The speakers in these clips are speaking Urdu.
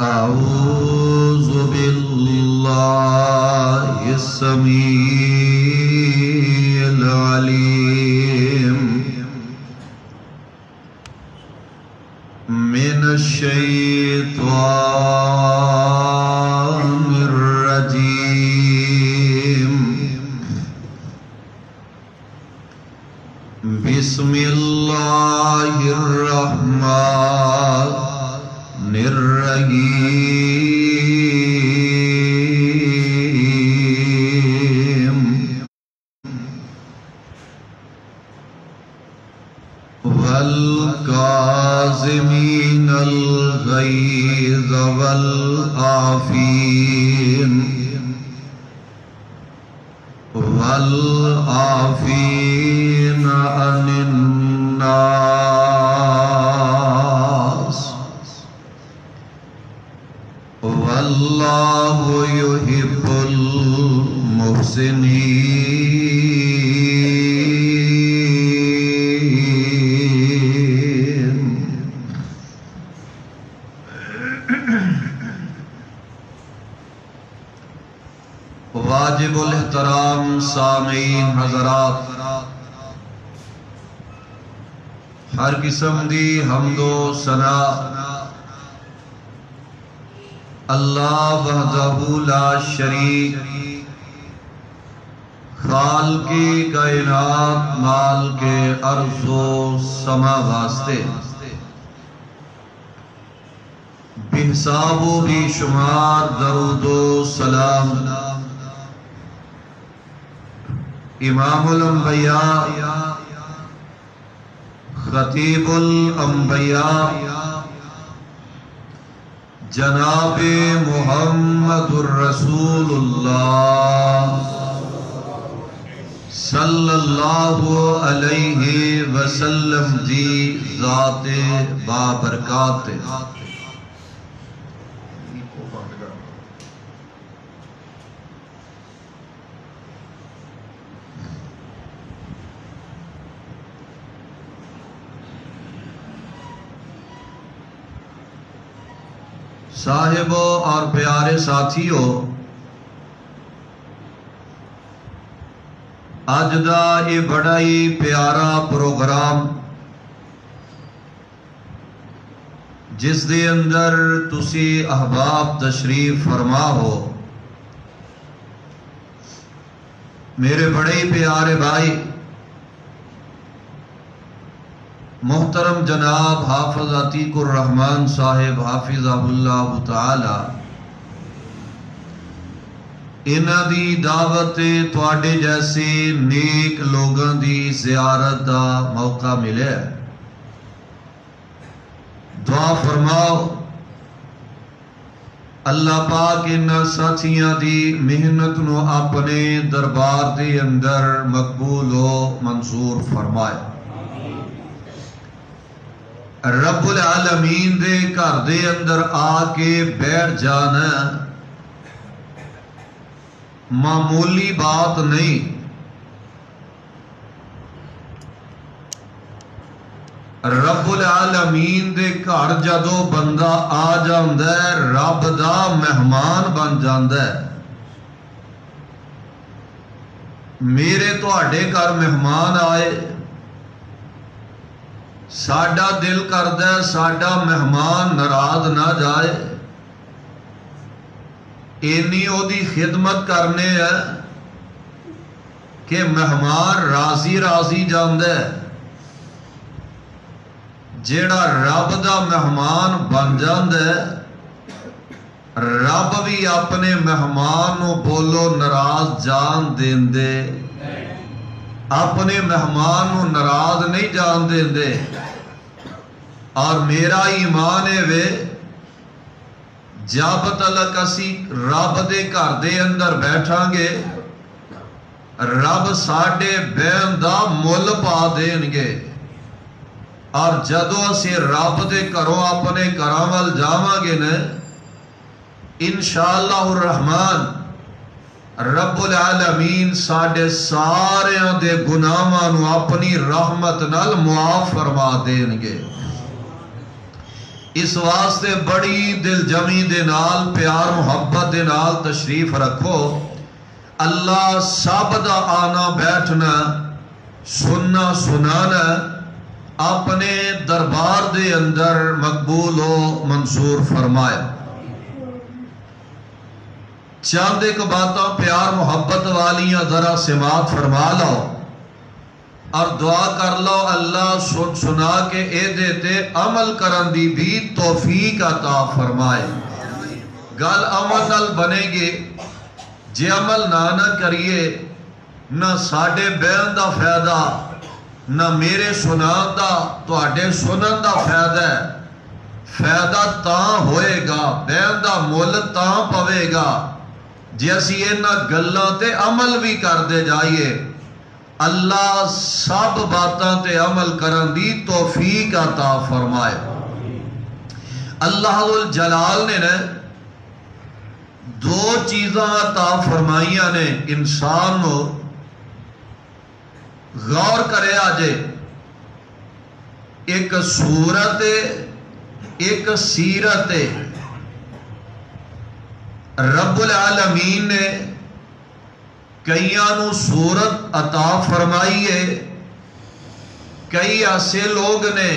أعوذ بالله السميع العليم من الشيطان الرجيم بسم الله الرحمن الرحيم والكاظمين الغيظ والعافين عن الناس والله يحب المحسنين. واجب الاحترام سامعین حضرات، ہر قسم دی حمد و ثنا اللہ وحدہ لا شریک خالقی کائنات مال کے ارض و سما واسطے بے حساب و بے شمار درود و سلام امام الانبیاء خطیب الانبیاء جناب محمد الرسول اللہ صلی اللہ علیہ وسلم دی ذات بابرکات صاحبوں اور پیارے ساتھیوں، اج دا یہ بڑا ہی پیارا پروگرام جس دے اندر تسی احباب تشریف فرما ہو، میرے بڑے ہی پیارے بھائی محترم جناب حافظ عتیق الرحمن صاحب حافظہ اللہ تعالی، انہ دی دعوت تواڈے جیسے نیک لوگاں دی زیارت دا موقع ملے، دعا فرماؤ اللہ پاک انہ ساتھیاں دی محنت نو اپنے دربار دے اندر مقبول و منصور فرمائے۔ رب العالمین دے گھر دے اندر آ کے بیٹھ جانا معمولی بات نہیں، رب العالمین دے گھر جدو بندہ آ جاندا ہے رب دا مہمان بن جاندا ہے۔ میرے تواڈے گھر مہمان آئے، ساڈا دل کردا ہے ساڈا مہمان ناراض نہ جائے، اینی او دی خدمت کرنے ہے کہ مہمان راضی راضی جاندا ہے۔ جیڑا رب دا مہمان بن جاندا ہے، رب بھی اپنے مہمان نو بولو ناراض جان دیندے، اپنے مہمان نو ناراض نہیں جان دیندے۔ اور میرا ایمان ہے وے جب تلک اسی رب دے گھر دے اندر بیٹھاں گے رب ساڈے بین دا مول پا دین گے، اور جدو اسی رب دے گھروں اپنے گھراں ول جاواں گے نا انشاءاللہ الرحمن رب العالمین ساڈے سارے دے گناہاں نو اپنی رحمت نال معاف فرما دین گے۔ اس واسطے بڑی دل جمی دے نال پیار محبت دے نال تشریف رکھو. اللہ سب دا آنا بیٹھنا سننا سنانا اپنے دربار دے اندر مقبول و منصور فرمائے. چند ایک باتاں پیار محبت والیاں ذرا سماعت فرما لو اور دعا کر لو اللہ سنا کے اے دیتے عمل کرن دی بھی توفیق عطا فرمائے. گل عمل نال بنے گے جے عمل نہ کریے نہ ساڈے بیان دا فائدہ نہ میرے سنان دا تواڈے سنن دا فائدہ ہے. فائدہ تاں ہوئے گا بیان دا مول تاں پوے گا جے اسی انہاں گلاں تے عمل بھی کر دے جائیے. اللہ سب باتاں تے عمل کرن دی توفیق عطا فرمائے. اللہ جلال نے دو چیزاں عطا فرمائیاں نے انسان نو غور کرے آجے. ایک صورت ایک سیرت. رب العالمین نے کئیاں نو صورت عطا فرمائی ہے. کئی ایسے لوگ نے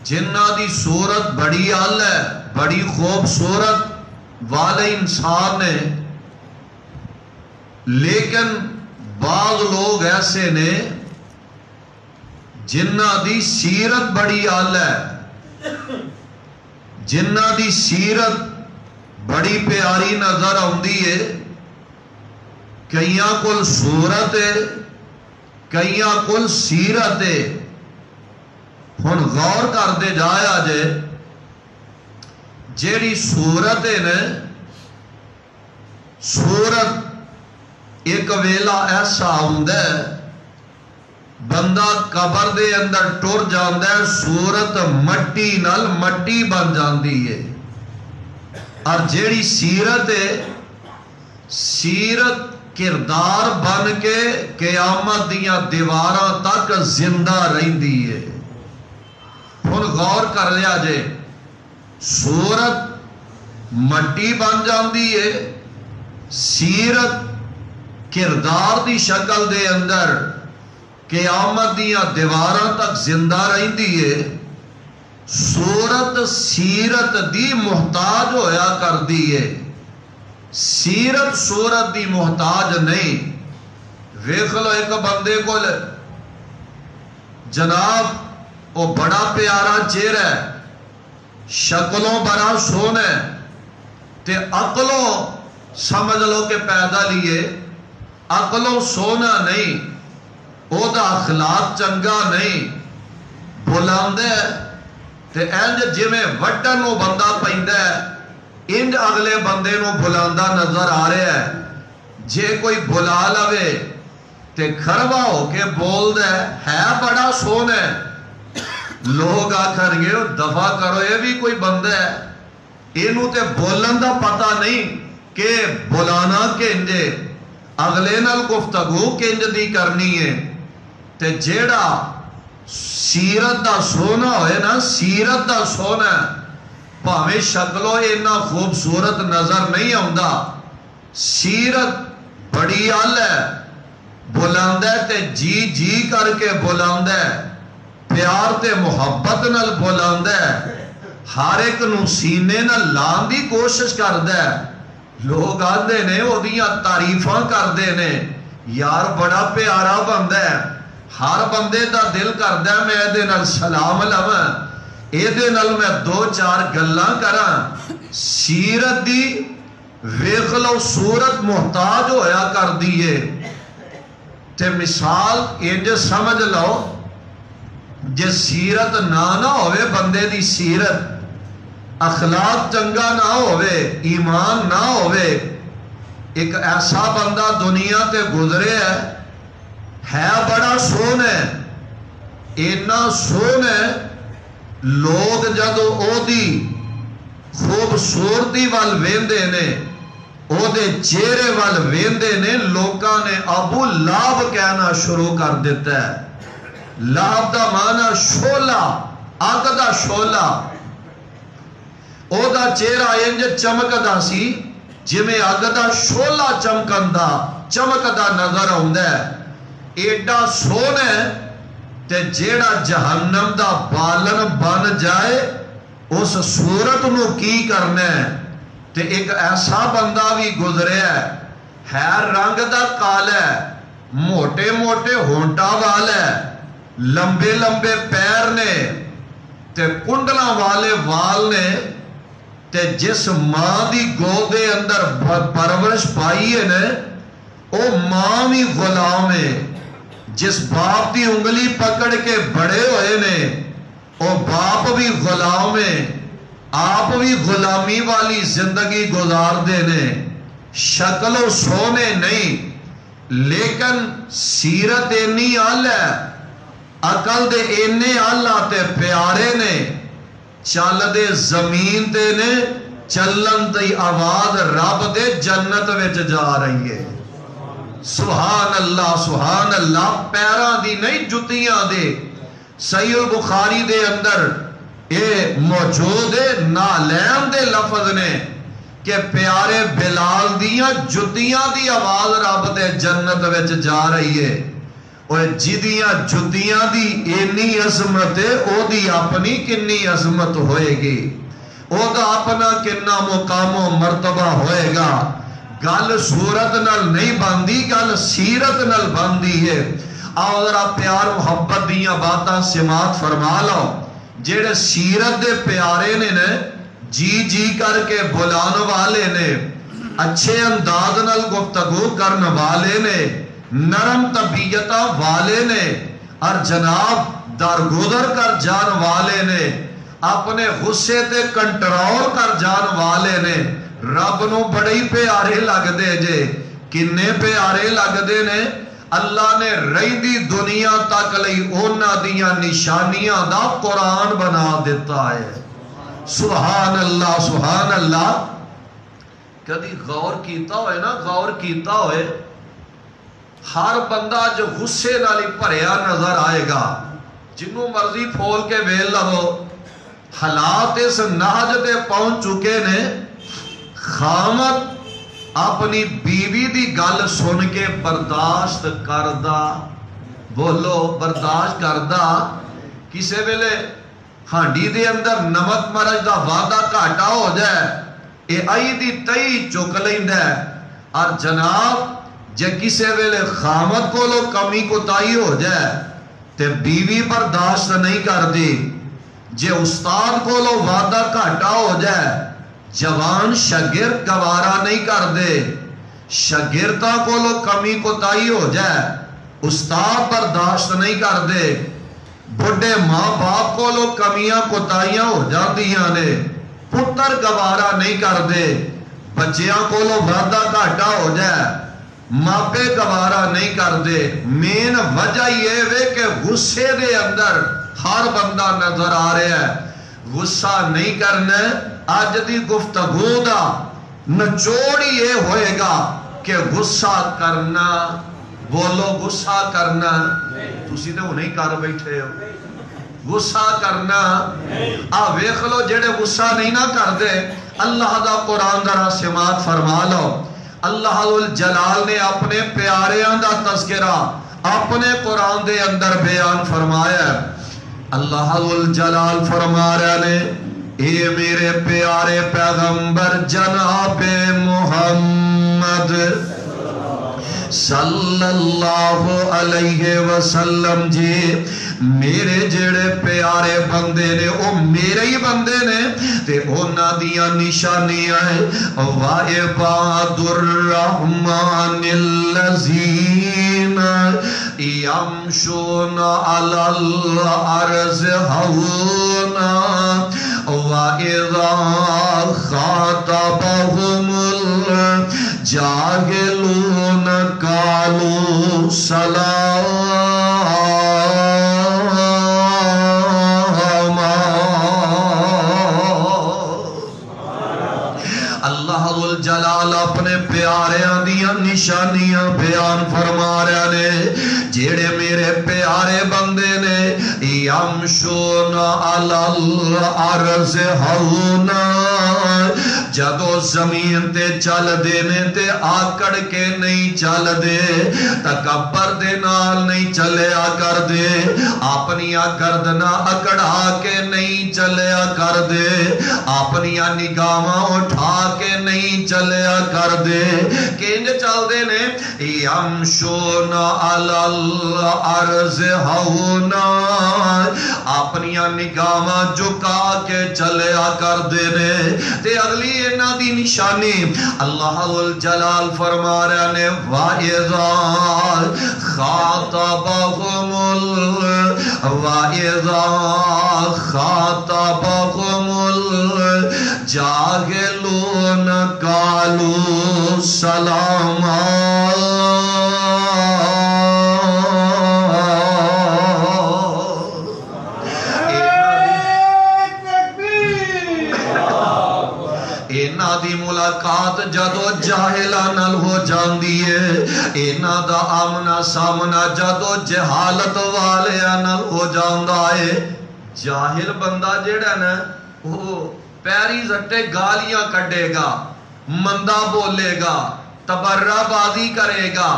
جنہ دی صورت بڑی اعلی ہے بڑی خوبصورت والے انسان نے لیکن بعض لوگ ایسے نے جنہ دی سیرت بڑی اعلی ہے جنہ دی سیرت بڑی پیاری نظر آندی ہے. کئیاں کل صورت ہے کئیاں کل سیرت ہے. ہن غور کر دے جایا جے جیڑی صورت ہے نا صورت ایک ویلا ایسا ہوندا ہے بندہ قبر دے اندر ٹر جاندا ہے صورت مٹی نال مٹی بن جاندی ہے. اور جیڑی سیرت ہے سیرت کردار بن کے قیامت دیاں دیواراں تک زندہ رہندی ہے. ہن غور کر لیا جے صورت مٹی بن جاندی ہے سیرت کردار دی شکل دے اندر قیامت دیاں دیواراں تک زندہ رہندی ہے. صورت سیرت دی محتاج ہویا کر دی ہے. سیرت صورت دی محتاج نہیں. ویکھ لو ایک بندے کو جناب وہ بڑا پیارا چہرہ ہے شکلوں بڑا سونا ہے تے عقلوں سمجھ لو کہ پیدا لیے عقلوں سونا نہیں او دا اخلاق چنگا نہیں بلاندے تے انج جویں وٹن نو بندہ پیندا ہے انج اگلے بندے نو بلاندا نظر آ رہا ہے. جے کوئی بلا لوے تے کھروا ہو کے بول دے ہے بڑا سونا ہے لوگ آکھن گے دفع کرو یہ بھی کوئی بندہ ہے اینو تے بولن دا پتہ نہیں کہ بلانا کنجے اگلے نال گفتگو کنج دی کرنی ہے. تے جیڑا سیرت دا سونا ہوئے نا سیرت دا سونا پاویں شکلوں اینا خوبصورت نظر نہیں آندا سیرت بڑی آل ہے بلاندہ تے جی جی کر کے بلاندہ پیار تے محبت نال بلاندہ ہر ایک نو سینے نال لان دی کوشش کردہ لوگ آندے نے وہ دیاں تعریفاں کردے نے یار بڑا پیارا بندہ ہے ہر بندے دا دل کردہ میں ایدے نال سلام لواں ایدے نال میں دو چار گلاں کراں. سیرت دی ویکھ لو صورت محتاج ہویا کر دیئے تے مثال انج سمجھ لو جے سیرت نہ ہوئے بندے دی سیرت اخلاق چنگا نہ ہوئے ایمان نہ ہوئے ایک ایسا بندہ دنیا تے گزرے ہے بڑا سون ہے اینا سون ہے لوگ جدو او دی خوبصورتی وال ویندے نے او دے چہرے وال ویندے نے لوکاں نے ابو لہب کہنا شروع کر دیتا ہے. لہب دا معنی شولہ اگ دا شولہ او دا چہرہ انج چمکدا سی جویں اگ دا شولا چمکندا چمکدا نظر آوندا ہے. ایڈا سونا ہے تے جیڑا جہنم دا بالن بن جائے اس صورت نو کی کرنا ہے. تے ایک ایسا بندہ بھی گزریا ہے رنگ دا کالا ہے, موٹے موٹے ہونٹا والا ہے, لمبے لمبے پیر نے تے کنڈلا والے وال نے, تے جس ماں دی گودے اندر پرورش پائی ہے نے او ماں بھی غلام ہے. جس باپ دی انگلی پکڑ کے بڑے ہوئے نے او باپ بھی غلام ہے, آپ بھی غلامی والی زندگی گزار دے نے. شکل و سونے نہیں لیکن سیرت اینی آل ہے, عقل دے اینے آلہ تے پیارے نے, چل دے زمین تے نے چلن تے آواز رب دے جنت وچ جا رہی ہے. سبحان اللہ سبحان اللہ. پیران دی نہیں جتیاں دے. صحیح البخاری دے اندر اے موجود ہے, نالین دے لفظ نے کہ پیارے بلال دیاں جتیاں دی آواز رب دے جنت وچ جا رہی ہے. اور جدیاں جتیاں دی اینی عظمت ہے, او دی اپنی کنی عظمت ہوئے گی, او دا اپنا کننا مقام و مرتبہ ہوئے گا. گل صورت نل نہیں باندھی, گل سیرت نل باندھی ہے. آؤ ذرا پیار محبت دیاں باتاں سماعت فرما لو. جیڑے سیرت دے پیارے نے جی جی کر کے بلان والے نے, اچھے انداز نل گفتگو کرن والے نے, نرم طبیعتہ والے نے, اور جناب درگزر کر جان والے نے, اپنے غصے تے کنٹرول کر جان والے نے, رب نو بڑے پیارے لگ دے جے. کنے پیارے لگ دے نے؟ اللہ نے رہی دی دنیا تک لئی اونا دیاں نشانیاں دا قرآن بنا دیتا ہے. سبحان اللہ سبحان اللہ. کدی غور کیتا ہوئے نا, غور کیتا ہوئے ہر بندہ جو غصے نالی بھریا نظر آئے گا, جنوں مرضی پھول کے ویل لگو, حالات اس نہج دے پہنچ چکے نے. خامت اپنی بیوی دی گل سن کے برداشت کردہ, بولو برداشت کردہ. کسے ویلے ہانڈی دے اندر نمک مرچ دا وعدہ گھاٹا ہو جائے, اے آئی دی تئی چک لیندہ ہے. اور جناب جے کسے ویلے خامت کو لو کمی کوتاہی ہو جائے تے بیوی برداشت نہیں کر دی. جے استاد کو لو وعدہ گھاٹا ہو جائے, جوان شاگرد گوارا نہیں کر دے. شاگردہ کو لو کمی کوتاہی ہو جائے, استاد برداشت نہیں کر دے. بڑھے ماں باپ کو لو کمیاں کوتاہیاں ہو جاندیاں نے, پتر گوارا نہیں کر دے. بچیاں کو لو وعدہ گھاٹا ہو جائے, ماپے گوارا نہیں کر دے. مین وجہ یہ ہے کہ غصے دے اندر ہر بندہ نظر آ رہا ہے. غصہ نہیں کرنا. آج دی گفتگو دا نچوڑ یہ ہوئے گا کہ غصہ کرنا, بولو غصہ کرنا. تسی تے انہیں کر بیٹھے ہو غصہ کرنا. ویکھ لو جڑے غصہ نہیں نہ کر دے, اللہ دا قرآن ذرا سماعت فرما لو. اللہ الجلال نے اپنے پیاریاں دا تذکرہ اپنے قرآن دے اندر بیان فرمایا ہے. اللہ الجلال فرما رہے نے, اے میرے پیارے پیغمبر جناب محمد صلی اللہ علیہ وسلم جی, میرے جڑے پیارے بندے نے او میرے ہی بندے نے, تے اونا دیا نشانیاں ہیں. وَعِبَادُ الرَّحْمَنِ الَّذِينَ يَمْشُونَ عَلَى الْأَرْضِ هَوْنًا وَإِذَا خَاطَبَهُمُ الْجَاهِلُونَ قَالُوا سَلَامًا. اللہ الجلال اپنے پیاریاں دیاں نشانیاں بیان فرما رہے نے. جیڑے میرے پیارے بندے نے یمشون علی الارض ہونا جدو زمین تے چل دینے تے آکڑ کے نہیں چل دے تکبر دے نال نہیں چلیا کر دے اپنیا گردنا اکڑا کے نہیں چلیا کر دے اپنیا نگاہاں اٹھا کے نہیں چلیا کر دے کینج چل دے نے یمشون علی الارض ہونا اپنیا نگاہاں جھکا کے چلیا کر دے نے تے اگلی اینا دی نشانی اللہ الجلال فرما رہے نے وَإِذَا خَاطَبَهُمُ الْجَاهِلُونَ قَالُوا سَلَامًا دی ملاقات جدو جاہلہ نال ہو جاندی ہے اینا دا آمنا سامنا جدو جہالت والے نال ہو جاندہ ہے جاہل بندہ جیڑا نا وہ پیری زٹے گالیاں کڑے گا مندہ بولے گا تبرہ بازی کرے گا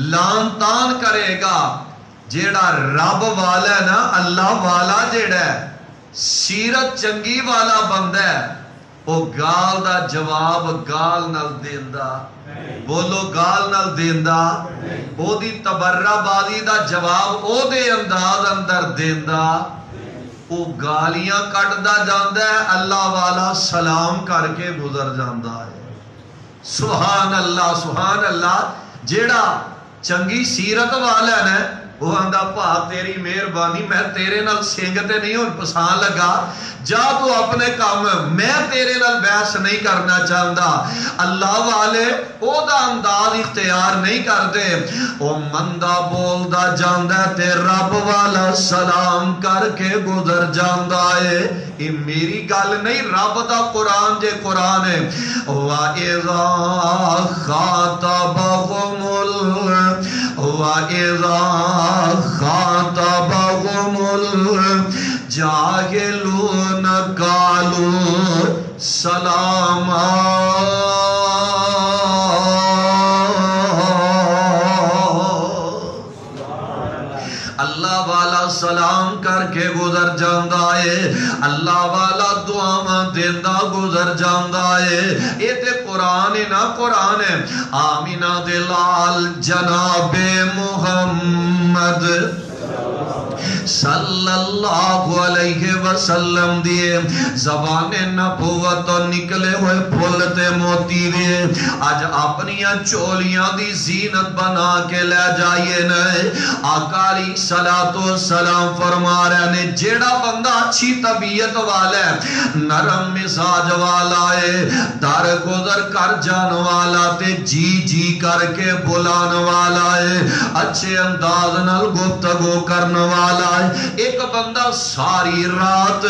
لان تان کرے گا جیڑا رب والا ہے نا اللہ والا جیڑا ہے سیرت چنگی والا بندہ ہے وہ گال دا جواب گال نال دیندہ بولو گال نال دیندہ او دی تبرہ بازی دا جواب او دے انداز اندر دیندہ او گالیاں کٹ دا جاندہ ہے اللہ والا سلام کر کے گزر جاندہ ہے سبحان اللہ جیڑا چنگی سیرت والا ہے نا وہ آندہ پاک تیری مہربانی میں تیرے نال سینگتے نہیں اور پسان لگا جا تو اپنے کام میں تیرے نال بحث نہیں کرنا چاہتا اللہ والے او دا انداز اختیار نہیں کرتے او مندہ بول دا جاندہ تے رب والا سلام کر کے گزر جاندہ ہے یہ میری گل نہیں رب دا قرآن جے قرآن ہے وَإِذَا خَاطَبَهُمُ الْجَاهِلُونَ قَالُوا سَلَامًا اللہ والا سلام کر کے گزر جاندہ ہے اللہ والا دعاواں دیندہ گزر جاندہ ہے یہ تے قرآن ہے نا قرآن ہے آمینہ دلال جناب محمد صلی اللہ علیہ وسلم دیے زبان نبوت نکلے ہوئے پھولتے موتی دیے آج اپنیاں چولیاں دی زینت بنا کے لے جائیے نئے آقا علیہ السلام فرما رہے نے جیڑا بندہ اچھی طبیعت والا ہے نرم مزاج والا ہے در گزر کر جان والا تے جی جی کر کے بلان والا ہے اچھے انداز نال گفتگو کرن والا ہے ایک بندہ ساری رات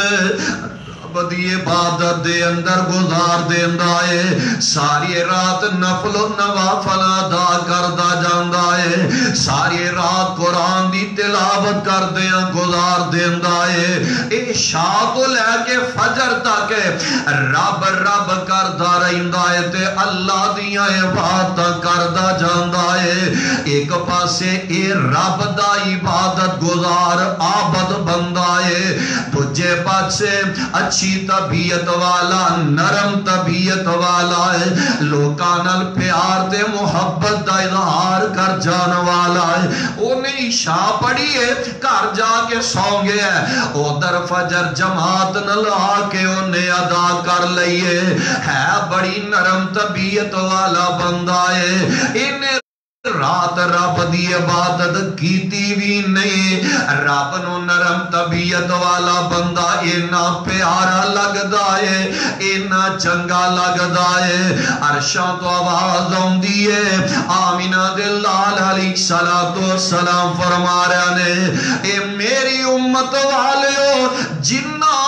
بدی عبادت دے اندر گزار دیندہ ہے ساری رات نفل و نوافل ادا کردہ جاندہ ہے ساری رات قرآن دی تلاوت کردیاں گزار دیندہ ہے عشاء کو لے کے فجر تک رب رب کردہ رہندہ ہے تے اللہ دیاں عبادت کردہ جاندہ ہے ایک پاسے اے رب دا عبادت گزار عابد بندہ ہے تجھے پاسے اچھی طبیعت والا نرم طبیعت والا ہے لوکانل پیار دے محبت دا اظہار کر جان والا ہے انہیں عشاء پڑھی ہے کر جا کے سو گیا ہے ادھر فجر جماعت نل آکے انہیں ادا کر لئیے ہے بڑی نرم طبیعت والا بندہ ہے انہیں رات رب دی عبادت کیتی بھی نہیں رب نو نرم طبیعت والا بندہ اینا پیارا لگدا ہے اینا چنگا لگدا ہے عرشاں تو آواز ہوندی ہے آمینہ دلال علیہ السلام فرما رہے نے اے میری امت والے ہو جنہ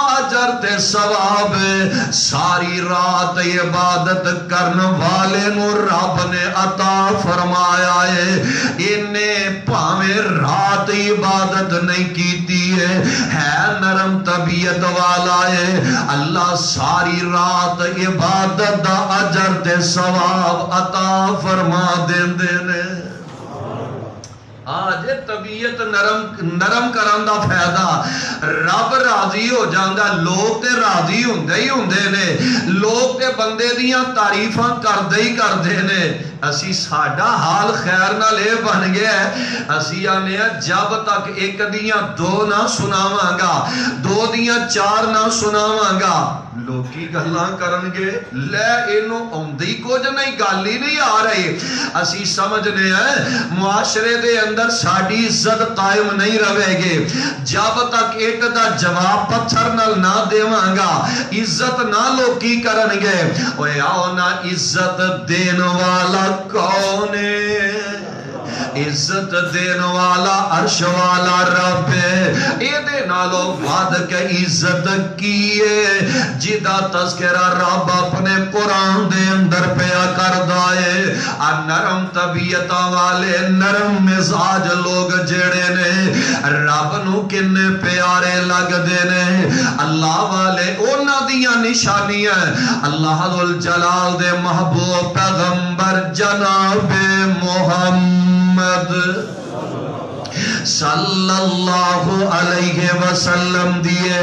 اجر تے ثواب ساری رات عبادت کرن والے نو رب نے عطا فرمایا ہے انہیں پاویں رات عبادت نہیں کیتی ہے نرم طبیعت والا ہے اللہ ساری رات عبادت دا اجر تے ثواب عطا فرما دیندے نے آج طبیعت نرم کرن دا فائدہ رب راضی ہو جاندا لوگ تے راضی ہوندے ہی ہوندے نے لوگ تے بندے دیاں تعریفاں کردے ہی کردے نے اسی ساڈا حال خیر نہ لے بن گیا ہے اسی آنے جب تک ایک دیاں دو نہ سناواں گا دو دیاں چار نہ سناواں گا لوکی گلاں کرن گے لے اینو اوندی کچھ نہیں گل ہی نہیں آ رہی اسی سمجھنے ہیں معاشرے دے اندر ساڈی عزت قائم نہیں رہے گے جب تک ایک دا جواب پتھر نال نہ دیواں گا عزت نہ لوکی کرن گے اوے آؤ نہ عزت دین والا کون ہے عزت دین والا عرش والا رب ہے اے دے نالو وعد کے عزت کیے جدا تذکرہ رب اپنے قرآن دے اندر پیا کر دائے نرم طبیعت والے نرم مزاج لوگ جڑے نے رب نو کنے پیارے لگ دے نے اللہ والے اونا دیاں نشانیاں اللہ ذو الجلال دے محبوب پیغمبر جناب محمد صلی اللہ علیہ وسلم دیے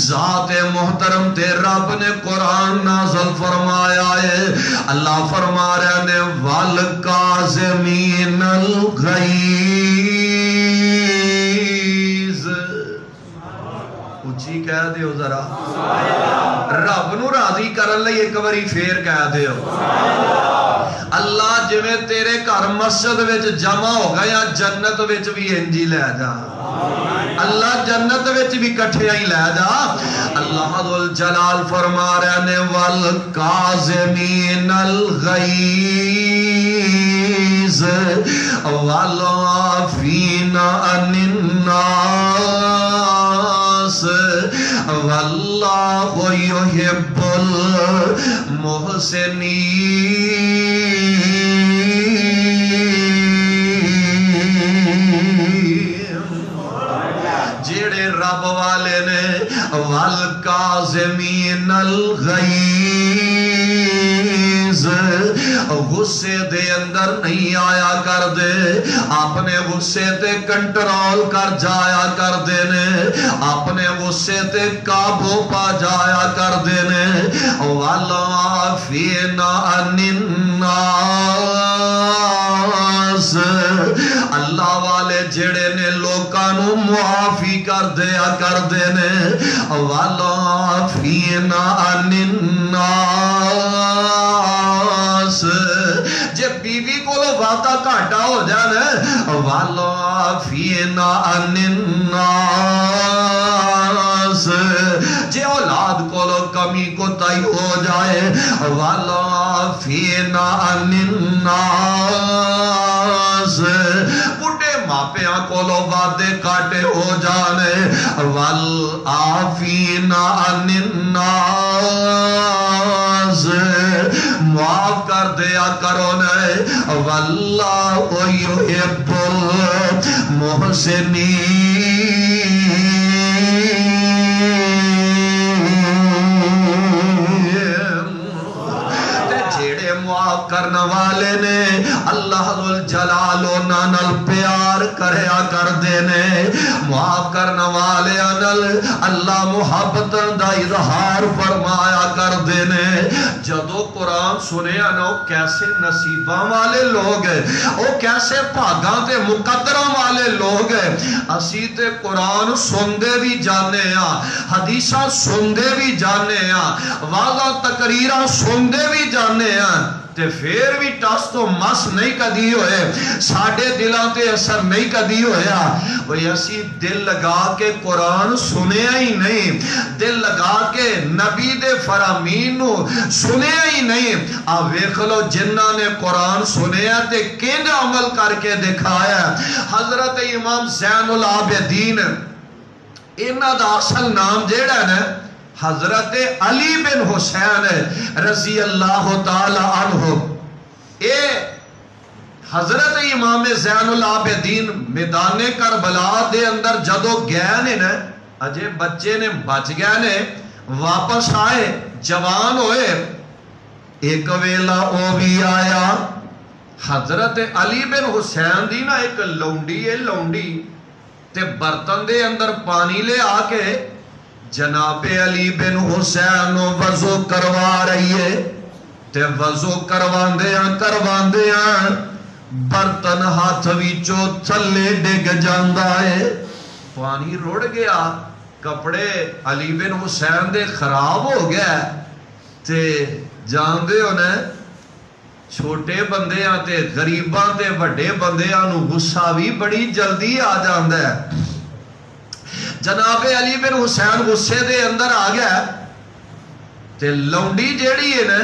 ذات محترم تے رب نے قرآن نازل فرمایا ہے اللہ فرما رہے نے والکاظمین الغیظ اچھی کہہ دیو ذرا رب نو راضی کرن لئی ایک باری پھر کہہ دیو اللہ جویں تیرے گھر مسجد وچ جمع ہو گیا جنت وچ بھی انجی لے جا اللہ جنت وچ بھی کٹھے ہی لے جا اللہ ذو الجلال فرما رہے نے والکاظمین الغیظ والعافین عن الناس واللہ یحب المحسنین جیڑے رب والے نے والکاظمین الغیظ غصے دے اندر نہیں آیا کر دے اپنے غصے تے کنٹرول کر جایا کر دے نے اپنے غصے تے قابو پا جایا کر دے نے والعافین عن الناس اللہ والے جڑے نے لوکاں نو معافی کر دیا کر دے نے والعافین عن الناس جے بیوی کو وعدہ گھاٹا ہو جانا والعافین عن الناس جے اولاد کو کمی کو تائی ہو جائے والعافین عن الناس بڑھے ماپیاں کو وعدے کاٹے ہو جانے والعافین عن الناس معاف کر دیا کرو نے واللہ یحب المحسنین جیڑے معاف کرنا والے نے اللہ ذو الجلال نال پیار کریا کر دینے معاف کرنا والے انل اللہ محبت دا اظہار فرمایا کر دینے جدو قرآن سنے آنا وہ کیسے نصیباں والے لوگ ہیں وہ کیسے بھاگاں تے مقدرہ والے لوگ ہیں اسی تے قرآن سندے بھی جانے ہیں حدیثہ سندے بھی جانے ہیں واضح تقریرہ سندے بھی جانے ہیں تے پھر بھی ٹس تو مس نہیں کدی ہوئے ساڑھے دلوں تے اثر نہیں کدی ہویا وہی اسی دل لگا کے قرآن سنے ہی نہیں دل لگا کے نبی دے فرامین نو سنے ہی نہیں آپ ویکھ لو جنہ نے قرآن سنے تے کین عمل کر کے دکھایا حضرت امام زین العابدین انہاں دا اصل نام جیڑا ہے حضرت علی بن حسین رضی اللہ تعالی عنہ اے حضرت امام زین العابدین میدان کربلا دے اندر جدو گئے نے نا اجے بچے نے بچ گئے نے واپس آئے جوان ہوئے ایک ویلا او بھی آیا حضرت علی بن حسین دی نا ایک لونڈی ہے لونڈی تے برتن دے اندر پانی لے آ کے جناب علی بن حسین وضو کروا رہی ہے تے وضو کرواندے ہیں برتن ہاتھ وچوں تھلے ڈگ جاندا ہے پانی رڑ گیا کپڑے علی بن حسین دے خراب ہو گیا تے جاندے ہونے چھوٹے بندیاں تے غریباں تے وڈے بندیاں نو غصہ بھی بڑی جلدی آ جاندا ہے جناب علی بن حسین غصے دے اندر آ گیا تے لونڈی جیڑی ہے نا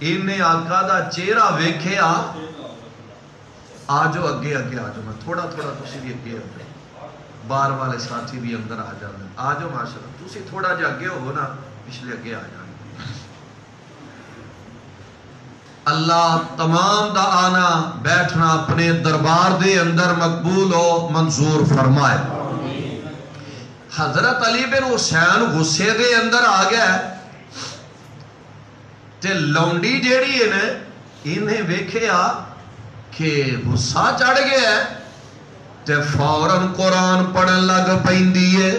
انہیں آقا دا چہرہ ویکھیا آجو اگے آجو میں تھوڑا تسی بھی اگے بار والے ساتھی بھی اندر آ جاندے آجو ماشاءاللہ تسی تھوڑا جا اگے ہو نا پچھلے اگے آ جاندے اللہ تمام دا آنا بیٹھنا اپنے دربار دے اندر مقبول و منظور فرمائے حضرت علی بن حسین غصے دے اندر آ گیا تے لونڈی جیڑی ہے نا انہیں ویکھیا کہ غصہ چڑھ گیا ہے تے فوراً قرآن پڑھن لگ پیندی ہے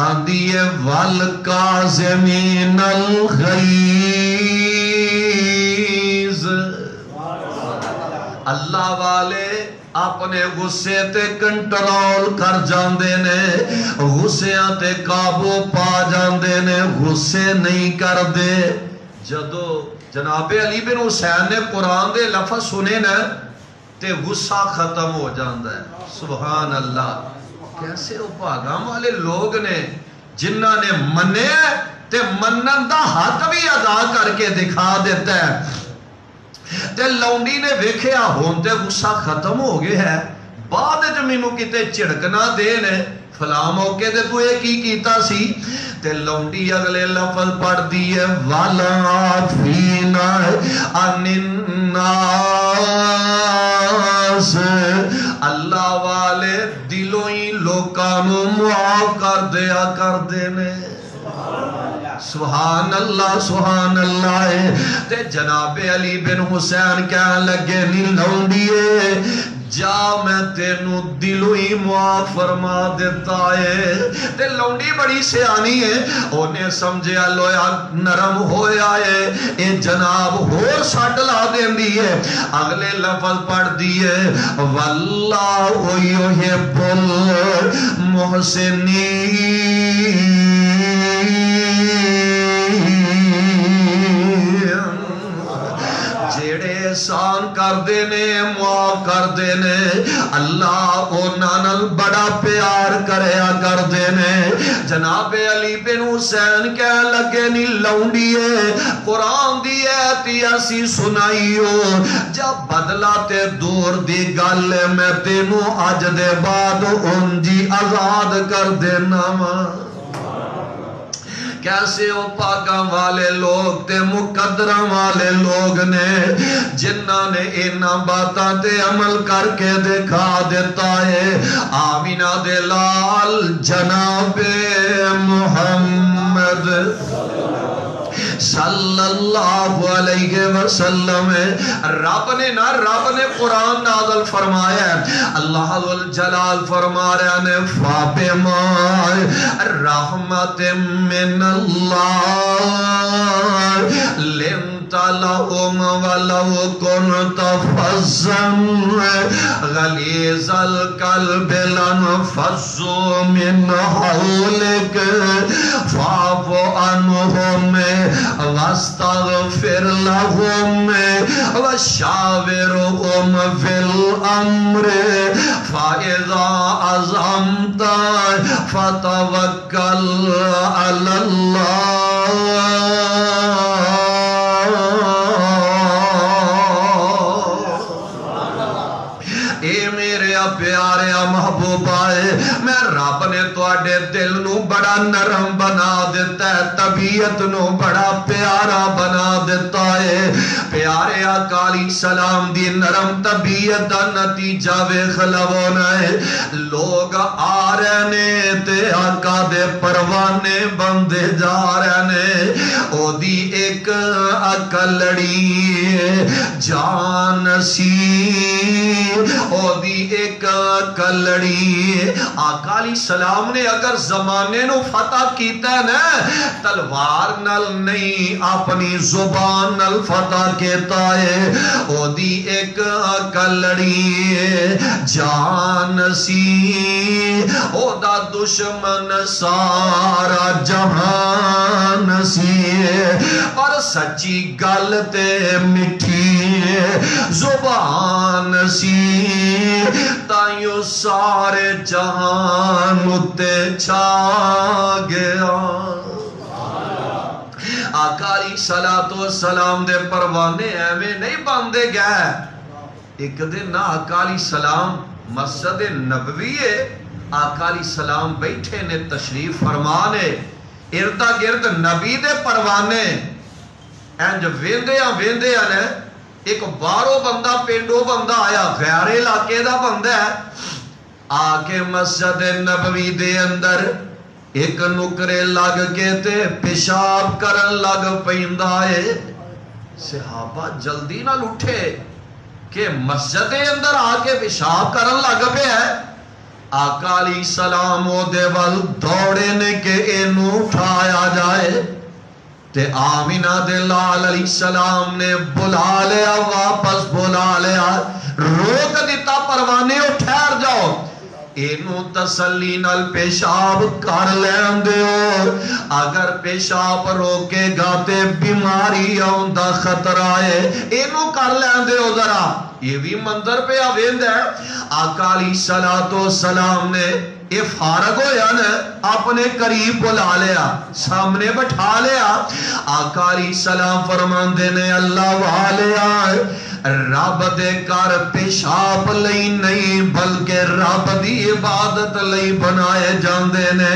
آندی ہے وَالْقَاظِمِينَ الْغَيْظَ اللہ والے اپنے غصے تے کنٹرول کر جاندے نے غصیاں تے قابو پا جاندے نے غصے نہیں کر دے جدو جناب علی بن حسین نے قرآن دے لفظ سنے نا تے غصہ ختم ہو جاندہ ہے سبحان اللہ کیسے وہ بھاگام والے لوگ نے جنہ نے منے تے منن دا حق بھی ادا کر کے دکھا دیتا ہے تے لونڈی نے ویکھیا ہون تے غصہ ختم ہو گیا ہے بعد جمینو کتے چڑکنا دے نے فلاں موقع دے تو ایک ہی کیتا سی تے لونڈی اگلے لفظ پڑھ دیئے وَالْعَافِينَ عَنِ النَّاسِ اللہ والے دلوں ہی لوکانو معاف کر دینے سبحان اللہ تے جناب علی بن حسین کہنے لگے نی لونڈیے جا میں تینو دلوں ہی معاف فرما دیتا ہے تے لونڈی بڑی سیانی ہے انہیں سمجھے لویا نرم ہویا ہے اے جناب ہور ساٹھ لا دیں دی ہے اگلے لفظ پڑھ دیئے واللہ یحب المحسنین جیڑے احسان کر دینے معاف کر دینے اللہ انہاں بڑا پیار کریا کر دینے جناب علی بن حسین کہہ لگے نی لونڈیے قرآن دی ایتی ایسی سنائیو جب بدلا تے دور دی گل میں تینو اج دے بعد ان جی آزاد کر دینا کیسے وہ پاکاں والے لوگ تے مقدرہ والے لوگ نے جنہ نے اینا باتاں تے عمل کر کے دکھا دیتا ہے آمینہ دے لال جناب محمد صلی اللہ علیہ وسلم رب نے قرآن نازل فرمایا ہے اللہ ذوالجلال فرما رہے ہیں فَبِمَا رَحْمَةٍ مِّنَ اللَّهِ لِنْتَ لَهُمْ وَلَوْ كُنْتَ فَظًّا غَلِيظَ الْقَلْبِ لَانفَضُّوا مِنْ حَوْلِكَ فَاعْفُ عَنْهُمْ واستغفر لهم وشاورهم في الأمر فإذا عزمت فتوكل على الله اے میرے پیارے محبوب آئے میں رب نے تو آڈے دل نو بڑا نرم بنا دیتا ہے، طبیعت نو بڑا پیارا بنا دیتا ہے۔ پیارے آقا علیہ السلام دی نرم طبیعت دا نتیجہ ویکھ لونا ہے، لوگ آ رہے نے تے آقا دے پروانے بندے جا رہے نے۔ او دی ایک اکلڑی جان سی، او دی ایک اکلڑی۔ آقا علیہ السلام نے اگر زمانے نو فتح کیتا ہے نا، تلوار نل نہیں اپنی زبان نل فتح کیتا ہے۔ او دی ایک اکلڑی جان سی، او دا دشمن سارا جہان سی، پر سچی گل تے مٹھی زبان سی، تائیوں سارے جہان اتے چھا گیا۔ آقا علیہ السلام دے پروانے ایویں نہیں باندھے گئے۔ ایک دن آقا علیہ السلام مسجد نبوی ہے، آقا علیہ السلام بیٹھے نے تشریف فرمانے، اردا گرد نبی دے پروانے انج ویندیاں نے ایک بارو بندہ پینڈو بندہ آیا، غیر علاقے دا بندہ ہے، آ کے مسجد نبوی دے اندر ایک نکرے لگ کے تے پیشاب کرن لگ پیندا ہے۔ صحابہ جلدی نہ اٹھے کہ مسجد اندر آ کے پیشاب کرن لگ پہ ہے۔ آقا علیہ السلام او دے ول دوڑے نے کہ اینو اٹھایا جائے، تے آمینہ دے لال علیہ السلام نے بلا لیا، واپس بلا لیا، روک دیتا پروانے ٹھہر جاؤ، اینو تسلی نال پیشاب کر لین دیو، اگر پیشاب روکے گا تے بیماری آؤندا خطرہ ہے، اینو کر لین دیو ذرا۔ یہ بھی منظر پہ آویند ہے۔ آقا علیہ السلام نے یہ فارغ ہویا نا، اپنے قریب بلا لیا، سامنے بٹھا لیا۔ آقا علیہ السلام فرماندے نے اللہ والیا، رب دے کر پیشاب لئی نہیں بلکہ رب دی عبادت لئی بنائے جاندے نے،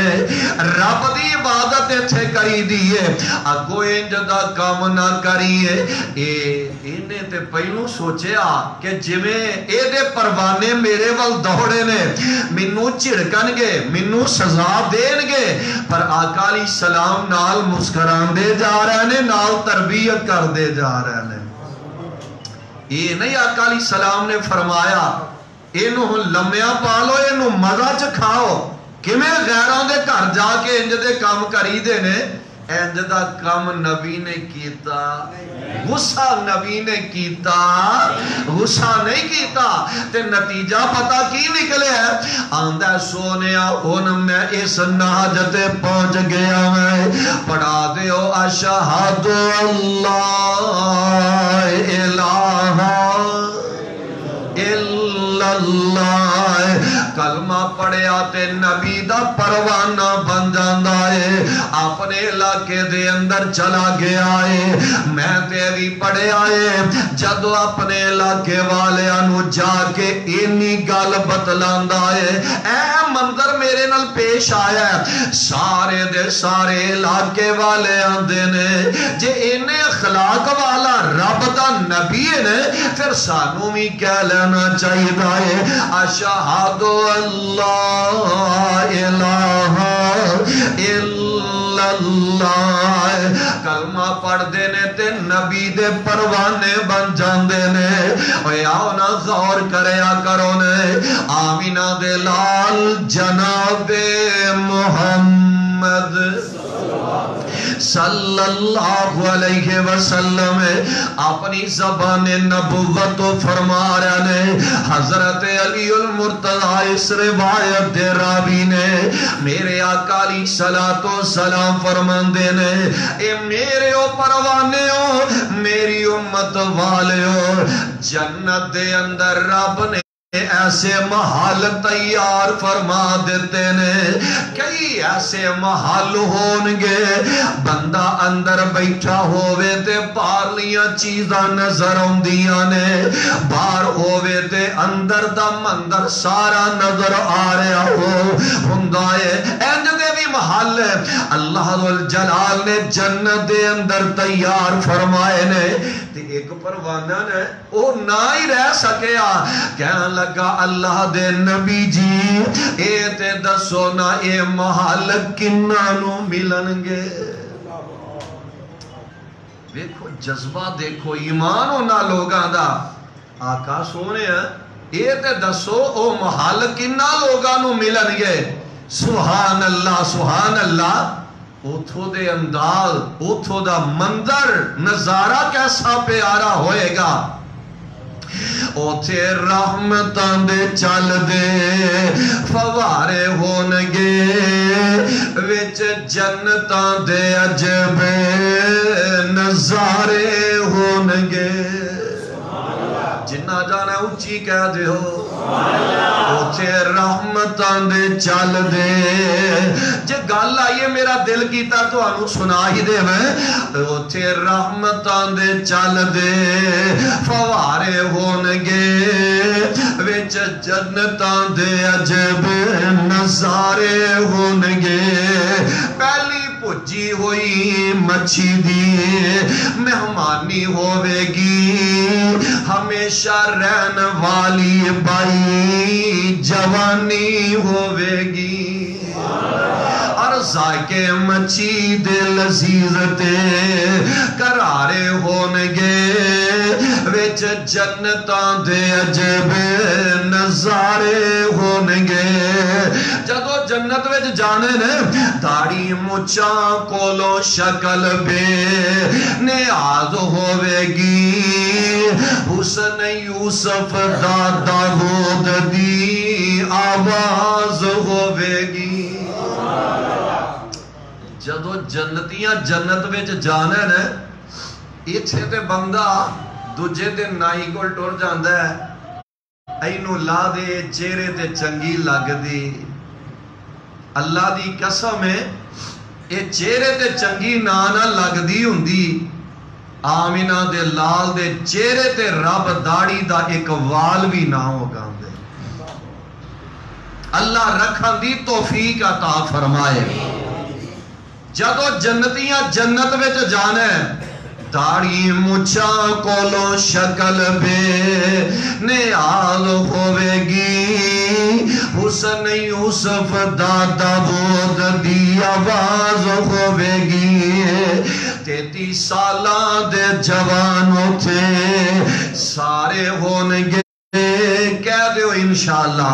رب دی عبادت ایتھے کری دیئے، اگو انج دا کام نہ کریے۔ انہیں تے پہلو سوچیا کہ جویں اے دے پروانے میرے ول دوڑے نے، منو چڑکن گے، منو سزا دین گے، پر آقا علیہ السلام نال مسکران دے جا رہے نے، نال تربیت کر دے جا رہے نے۔ یہ نہیں آقا علیہ السلام نے فرمایا اینو لمیاں پالو، اینو مزہ چکھاؤ، کمیں غیران دے گھر جا کے انج دے کام کری دے نے، انج دا کام نبی نے کیتا، غصہ نبی نے کیتا، غصہ نہیں کیتا، تے نتیجہ پتا کی نکلے ہے، آندہ سونیا ان میں اس ناجت پہنچ گیا میں، پڑھا دیو اشہد اللہ الہ الا اللہ، کلمہ پڑھیا تے نبی دا پروانہ بن جاندا ہے، اپنے علاقے دے اندر چلا گیا ہے۔ میں تے بھی پڑھیا ہے، جدو اپنے علاقے والے انو جا کے اینی گل بتلاندا ہے، اے منظر میرے نال پیش آیا ہے، سارے دے سارے علاقے والے آندے نے جے اینے اخلاق والا رب دا نبی نے، پھر سانو بھی کہہ لینا چاہیے ہے اشہد اللہ الہ الا اللہ، کلمہ پڑھ دینے تے نبی دے پروانے بن جاندے نے۔ اوہ آؤ نا غور کریا کرو نے، آمینہ دے لال جناب محمد صلی اللہ علیہ وسلم اپنی زبان نبوت فرما رہے نے۔ حضرت علی المرتضی اس روایت دے راوی نے، میرے آقا علیہ السلام فرماندے نے، اے میرے او پروانے ہو، میری امت والے ہو، جنت دے اندر رب نے ایسے محل تیار فرما دیتے نے، کئی ایسے محل ہونگے بندہ اندر بیٹھا ہوئے تے باہرلیاں چیزاں نظر آندیاں نے، باہر ہوئے تے اندر دا مندر سارا نظر آ رہا ہوندائے۔ اینج دے بھی محل اللہ ذوالجلال نے جنت دے اندر تیار فرمائے نے، تے ایک پروانہ نے او نہ ہی رہ سکیا، کہنے لگا اللہ دے نبی جی اے تے دسو نا اے محل کناں نو ملن گے۔ دیکھو جذبہ، دیکھو ایمان ہونا لوگاں دا۔ آقا سونے اے تے دسو او محل کناں لوگاں نو ملن گے۔ سبحان اللہ سبحان اللہ۔ اوتھو دے انداز، اوتھو دا منظر نظارہ کیسا پیارا ہوئے گا۔ اوتھے رحمتاں دے چل دے فوارے ہونگے، وچ جنتاں دے عجب نظارے ہونگے۔ جنہ جانا اچھی کہہ دے ہو، اوتھے رحمتاں دے چل دے۔ جے گل آئیے میرا دل کیتا تو انہوں سنا ہی دے میں، اوتھے رحمتاں دے چل دے فوارے ہونگے، وچ جنتاں دے عجب نظارے ہونگے۔ پہلی پجی ہوئی مچھی دی مہمانی ہوئے گی، ہمیشہ رہن والی بائی جوانی ہوئے گی، اور ذائقے مچھی دے لذیذ تے قرارے ہونگے، وچ جنتاں دے عجب نظارے ہونگے۔ جدو جنت وچ جانے نے داڑھی مچاں کولو شکل بے نیاز ہوئے گی، حسن یوسف دا داود دی آواز ہوئے گی۔ جدو جنتیاں جنت وچ جانے نے، ایتھے تے بندہ دوجے دن نائی کول ٹر جاندا ہے، اینو لا دے چہرے تے چنگی لگ دی۔ اللہ دی قسم ہے اے چہرے تے چنگی نہ لگ دی ہوندی، آمینہ دے لال دے چہرے تے رب داڑی دا ایک وال بھی نہ ہوگا دے۔ اللہ رکھن دی توفیق عطا فرمائے۔ جدو جنتیاں جنت وچ جانے، داڑھی مچاں کولو شکل بے نیاز ہوئے گی، حسن یوسف دا داود دی آواز ہوئے گی۔ 33 سالاں دے جوانوں تھے سارے ہونگے، کہہ دیو انشاءاللہ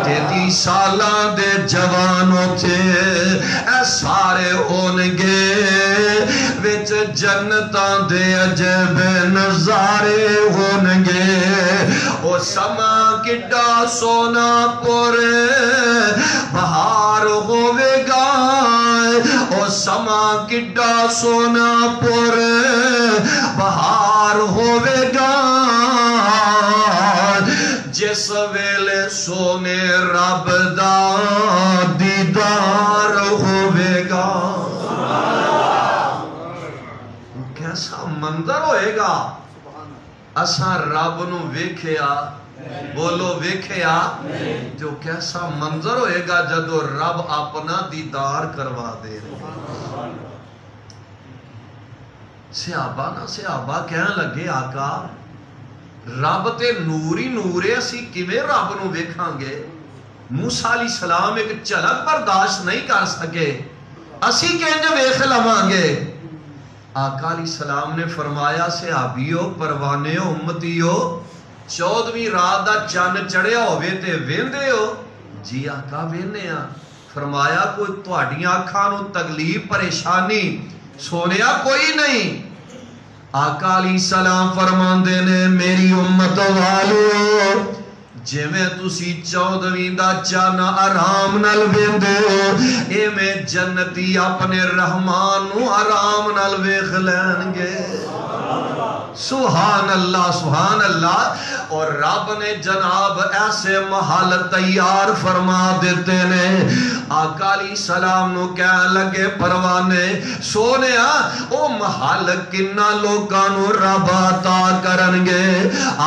33 سالاں دے جوانوں تھے اے سارے ہونگے، وچ جنتاں دے عجب نظارے ہونگے۔ او سما کڈا سونا پورے بہار ہوئے گا، او سما کڈا سونا پورے بہار ہوئے گا، جس ویلے سونے رب دا دیدار ہوئے گا۔ کیسا منظر ہوئے گا، اساں رب نو ویکھیا، بولو ویکھیا، جو کیسا منظر ہوئے گا جدو رب اپنا دیدار کروا دے۔ صحابہ نا صحابہ کہنے لگے آقا رب تے نور ہی نور ہے، اسی کیویں رب نو ویکھاں گے؟ موسیٰ علیہ السلام ایک جھلک برداشت نہیں کر سکے، اسی کنج ویکھ لواں گے؟ آقا علیہ السلام نے فرمایا صحابیو پروانیو امتیو 14ویں رات دا چن چڑھیا ہوئے تے ویندے ہو؟ جی آقا ویندے ہاں۔ فرمایا کوئی تہاڈیاں اکھاں نو تکلیف پریشانی سونیا کوئی نہیں؟ آقا علیہ السلام فرماندے نے میری امت والو، جے میں تسی 14ویں دا چن آرام نال ویندے ہو، اے میں جنتی اپنے رحمان نو آرام نال ویکھ لین گے۔ سبحان اللہ سبحان اللہ۔ اور رب نے جناب ایسے محل تیار فرما دیتے نے، آقا علیہ السلام نو کہنے لگے پروانے سونیا او محل کنہ لوگاں نو رب عطا کرنگے؟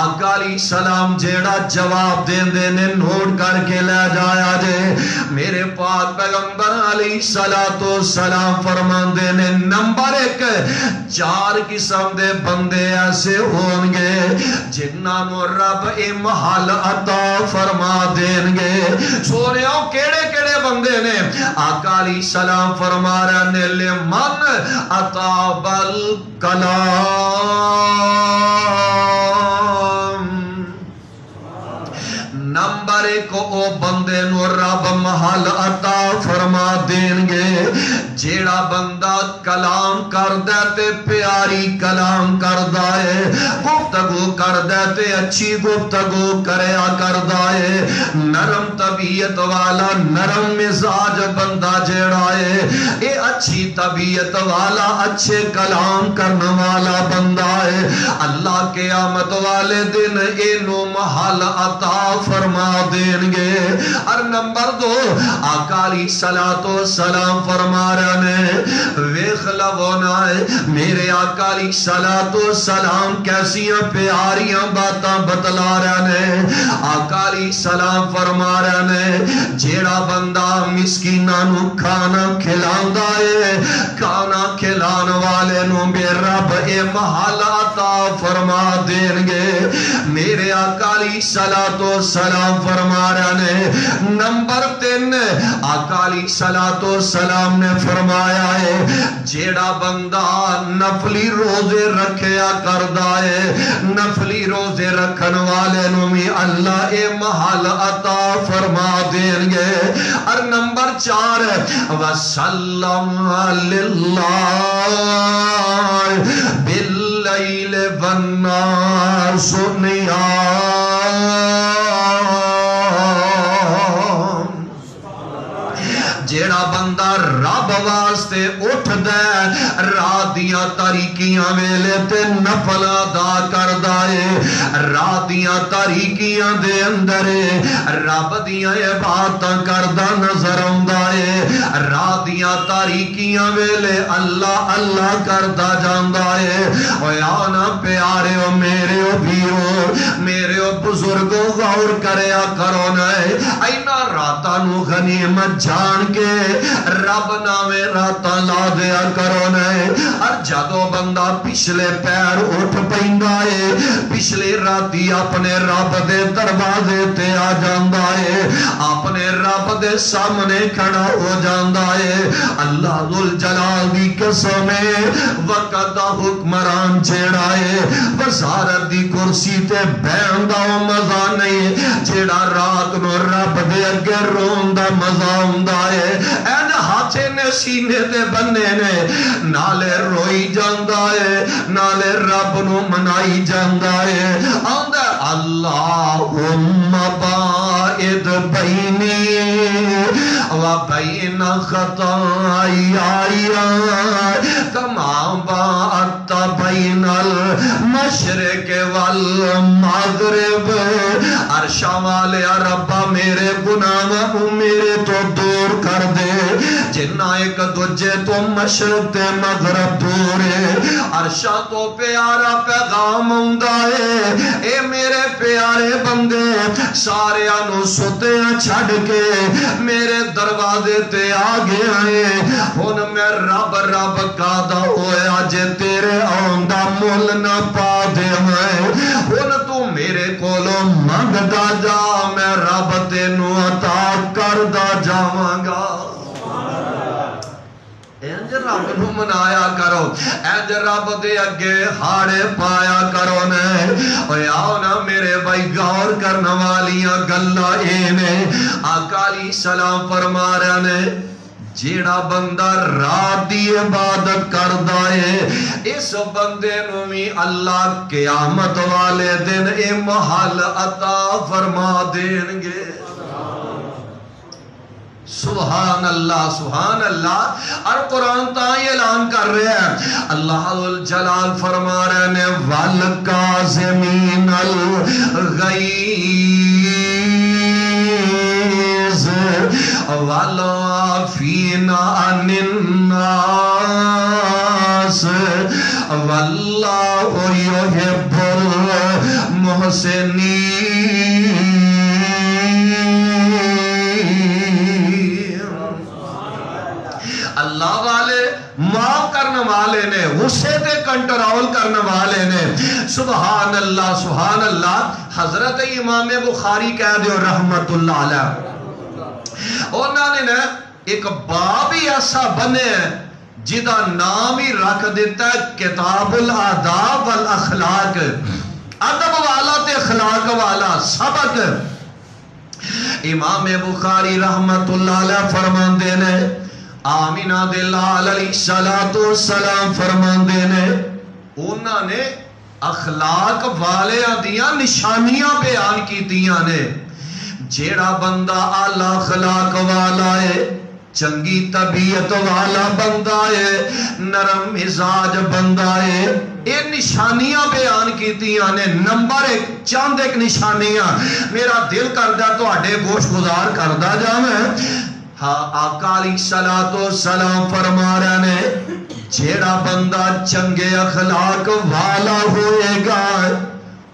آقا علیہ السلام جیڑا جواب دین دے نے نوٹ کر کے لے جایا جے۔ میرے پاک پیغمبر علیہ السلام فرمان دے نے نمبر 1 4 قسم دے بندے ایسے ہونگے جنہاں نو رب اے محل عطا فرما دیں گے۔ سونیوں کیڑے کیڑے بندے نے؟ آقا علیہ السلام فرما رہے نے لمن اطاب الکلام، نمبر 1 او بندے نو رب محل عطا فرما دیں گے جیڑا بندہ کلام کردہ تے پیاری کلام کردہ ہے، گفتگو کردہ تے اچھی گفتگو کریا کردہ ہے، نرم طبیعت والا نرم مزاج بندہ جیڑا ہے، اے اچھی طبیعت والا اچھے کلام کرنے والا بندہ ہے، اللہ قیامت والے دن اینو محل عطا فرما دیں گے۔ اور نمبر 2 آقا علیہ السلام فرما رہے نے ویخ لونا ہے میرے آقا علیہ السلام کیسیاں پیاریاں باتاں بتلا رہے نے۔ آقا علیہ السلام فرما رہے نے جیڑا بندہ مسکیناں نو کھانا کھلاندہ ہے، کھانا کھلان والے نو بے رب اے محل عطا فرما دیں گے۔ میرے آقا علیہ السلام فرما رہے نے نمبر 3 آقا علیہ السلام نے فرمایا ہے جیڑا بندہ نفلی روزے رکھیا کردہ ہے، نفلی روزے رکھن والے نو بھی اللہ اے محل عطا فرما دیں گے۔ اور نمبر 4 وَسَلَّمَ لِلَّهِ بِاللَّيْلِ وَالنَّاسُ نِيَامٌ، جیڑا بندہ رب واسطے اٹھ دے رات دیاں تاریکیاں ویلے تے نفل ادا کردہ ہے، رات دیاں تاریکیاں دے اندر رب دیاں عبادتاں کردہ نظر آندہ ہے، رات دیاں تاریکیاں ویلے اللہ اللہ کردہ جاندہ ہے۔ او یانا پیارے او میرے او بیو میرے او بزرگوں غور کریا کرو نئے اینا راتانو غنیمت جان کے رب نامے راتاں لا دیا کرو نے۔ اور جدو بندہ پچھلے پیر اٹھ پہنگا ہے پچھلے راتی اپنے رب دے دروازے تے آ جاندہ ہے، اپنے رب دے سامنے کھڑا ہو جاندہ ہے۔ اللہ ذوالجلال دی قسم وقت حکمران جیڑا ہے وزارت دی کرسی تے بیندہ و مزہ نہیں جیڑا رات نو رب دے اگے روندہ مزہ ہوندہ ہے۔ این ہاتھے نے سینے دے بننے نے نالے روئی جاندہ ہے نالے رب نو منائی جاندہ ہے۔ آندہ اللہم باعد بینی و بین خطائی کما باعدت بین المشرق والمغرب۔ عرشہ والے ربا میرے گناہ میرے تو دور کر دے جنہ ایک دوجے تو مشرق تے مغرب دور ہے۔ عرشہ تو پیارا پیغام ہوندہ ہے اے میرے پیارے بندے سارے آنو ستے چھڑ کے میرے دروازے تے آگے آئے ہن میں رب رب کادا ہوئے آجے تیرے آندہ مول نہ پا دے میں ہن تو میرے کولو مانگ دا جا میں رب تینو عطا کر دا جاواں گا۔ اینج رب نو منایا کرو، اینج رب دے اگے ہاڑے پایا کرو نے۔ اوے آؤ نا میرے بھائی غور کرنے والیاں گلہ اینے آقا علیہ السلام فرما رہے نے جیڑا بندہ رات دی عبادت کردہ ہے اس بندے نو بھی اللہ قیامت والے دن اے محل عطا فرما دیں گے۔ سبحان اللہ سبحان اللہ. اور قرآن تاں اعلان کر رہے ہیں, اللہ الجلال فرما رہے ہیں وَالْقَاسِمِينَ الْغَيْظَ وَالْعَافِينَ عَنِ النَّاسِ وَاللَّهُ يُحِبُّ الْمُحْسِنِينَ. اللہ والے معاف کرنے والے نے, غصے تے کنٹرول کرنے والے نے. سبحان اللہ سبحان اللہ. حضرت امام بخاری کہہ دیو رحمت اللہ علیہ, انہوں نے ایک باب ہی ایسا بنے جدا نام ہی رکھ دیتا ہے کتاب الاداب والاخلاق, ادب والا تے اخلاق والا سبق. امام بخاری رحمت اللہ علیہ فرماندے نے, آمینہ دے لال علیہ السلام فرماندے نے, انہوں نے اخلاق والے دیاں نشانیاں بیان کی دیاں نے. جیڑا بندہ اعلی اخلاق والا ہے, چنگی طبیعت والا بندہ ہے, نرم مزاج بندہ ہے, یہ نشانیاں بیان کیتیاں نے. نمبر ایک, چند ایک نشانیاں میرا دل کردہ تو اڈے گوش گزار کردہ جاویں. ہاں آقا علیہ السلام فرما رہے نے, جیڑا بندہ چنگے اخلاق والا ہوئے گا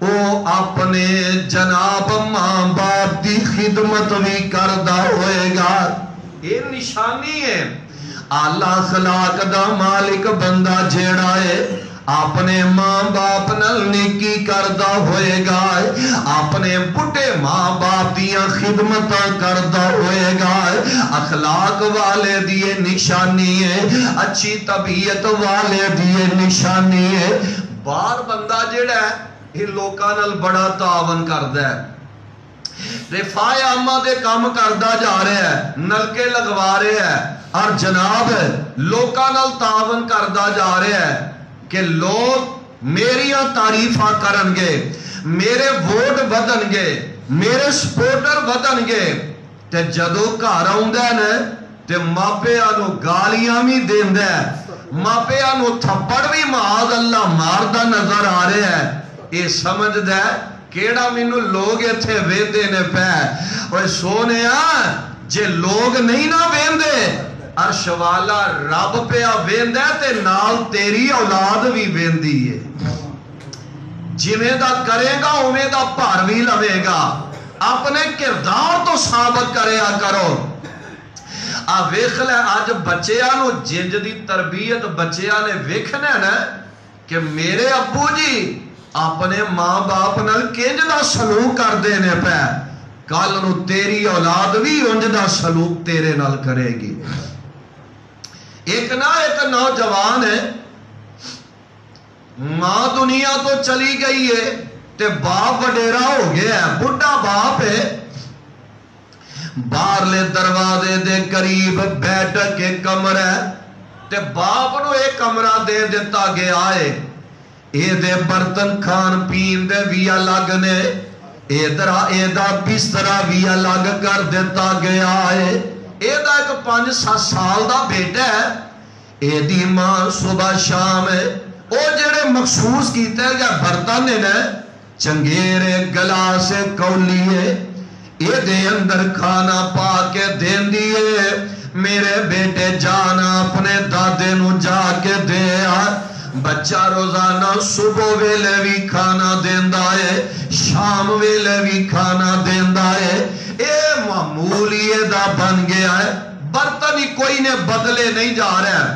وہ اپنے جناب ماں باپ دی خدمت بھی کردہ ہوئے گا. یہ نشانی ہے. اعلی اخلاق دا مالک بندہ جیڑا ہے اپنے ماں باپ نال نیکی کردہ ہوئے گا, اپنے بڑے ماں باپ دیاں خدمتاں کردہ ہوئے گا. اخلاق والے دیے نشانی ہے, اچھی طبیعت والے دیے نشانی ہے. بار بندہ جیڑا ہے یہ لوکاں نال بڑا تعاون کردہ ہے, رفاع عامہ دے کام کردہ جا رہے ہیں, نلکے لگوا رہے ہیں, اور جناب لوکاں نال تعاون کردہ جا رہے ہیں کہ لوگ میریاں تعریفاں کرنگے, میرے ووٹ بدنگے, میرے سپورٹر بدنگے. تے جدو گھر آؤندے نے تے ماپیاں نو گالیاں بھی دیندے, ماپیاں نو تھپڑ بھی معاذ اللہ ماردہ نظر آ رہے ہیں. یہ سمجھ دے کیڑا مینو لوگ ایتھے ویندے نے پہ. اوے سونیا جے لوگ نہیں نہ ویندے, عرش والا رب پہ ویندہ تے نال تیری اولاد بھی ویندی ہے. جویں دا کرے گا اویں دا بھر بھی لوے گا. اپنے کردار تو ثابت کریا کرو. ویکھ لے اج بچیاں نو جنج دی تربیت بچیاں نے ویکھنا ہے نا کہ میرے ابو جی اپنے ماں باپ نال کنج دا سلوک کر دینے پہ, کل نو تیری اولاد بھی انج دا سلوک تیرے نال کرے گی. ایک نوجوان ہے, ماں دنیا تو چلی گئی ہے تے باپ وڈیرا ہو گیا ہے, بڑھا باپ ہے. باہر لے دروازے دے قریب بیٹھ کے کمرہ تے باپ نو ایک کمرہ دے دیتا گیا ہے. اے دے برتن کھان پین دے بھی الگ نے, اے دا بسترا بھی الگ کر دیتا گیا ہے. اے دا ایک 5-7 سال دا بیٹا ہے, اے دی ماں صبح شام ہے او جڑے مخصوص کیتے گا برتن نے چنگیرے گلاس کولیے اے دے اندر کھانا پا کے دین دیئے. میرے بیٹے جانا اپنے دادے نو جا کے دے آ. بچہ روزانہ صبح ویلے بھی کھانا دیندہ ہے, شام ویلے بھی کھانا دیندہ ہے. اے معمولی دا بن گیا ہے, برتن ہی کوئی نے بدلے نہیں جا رہا ہے.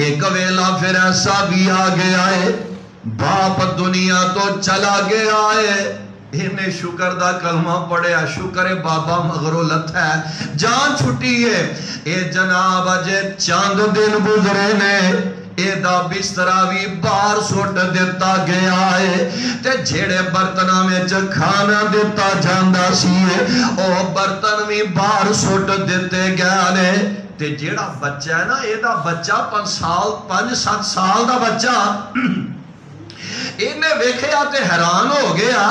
ایک ویلا پھر ایسا بھی آ گیا ہے, باپ دنیا تو چلا گیا ہے. انہیں شکر دا کلمہ پڑھے, شکر بابا مغرو لت ہے, جان چھٹی ہے. اے جناب اجے چاند دن گزرے نے, اے دا بسترا بھی باہر سوٹ دیتا گیا ہے. تے جھیڑے برتنہ میں کھانا دیتا جاندہ سی ہے او برتن بھی باہر سوٹ دیتے گیا نے. تے جیڑا بچہ ہے نا, اے دا بچہ 5-7 سال دا بچہ انہیں ویکھیا تے حیران ہو گیا.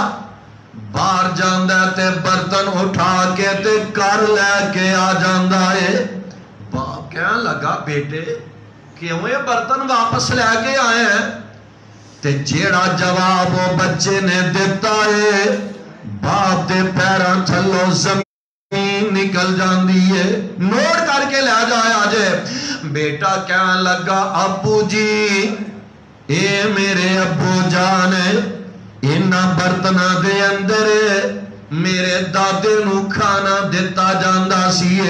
باہر جاندا ہے تے برتن اٹھا کے تے کر لے کے آ جاندا ہے. باپ کہنے لگا بیٹے کیوں یہ برتن واپس لے کے آئے ہیں؟ تے جیڑا جواب وہ بچے نے دیتا ہے باپ دے پیراں تھلوں زمین نکل جاندی ہے. نوٹ کر کے لے جایا جے. بیٹا کہنے لگا ابو جی اے میرے ابو جان انہاں برتناں دے اندر میرے دادے نو کھانا دیتا جاندا سی.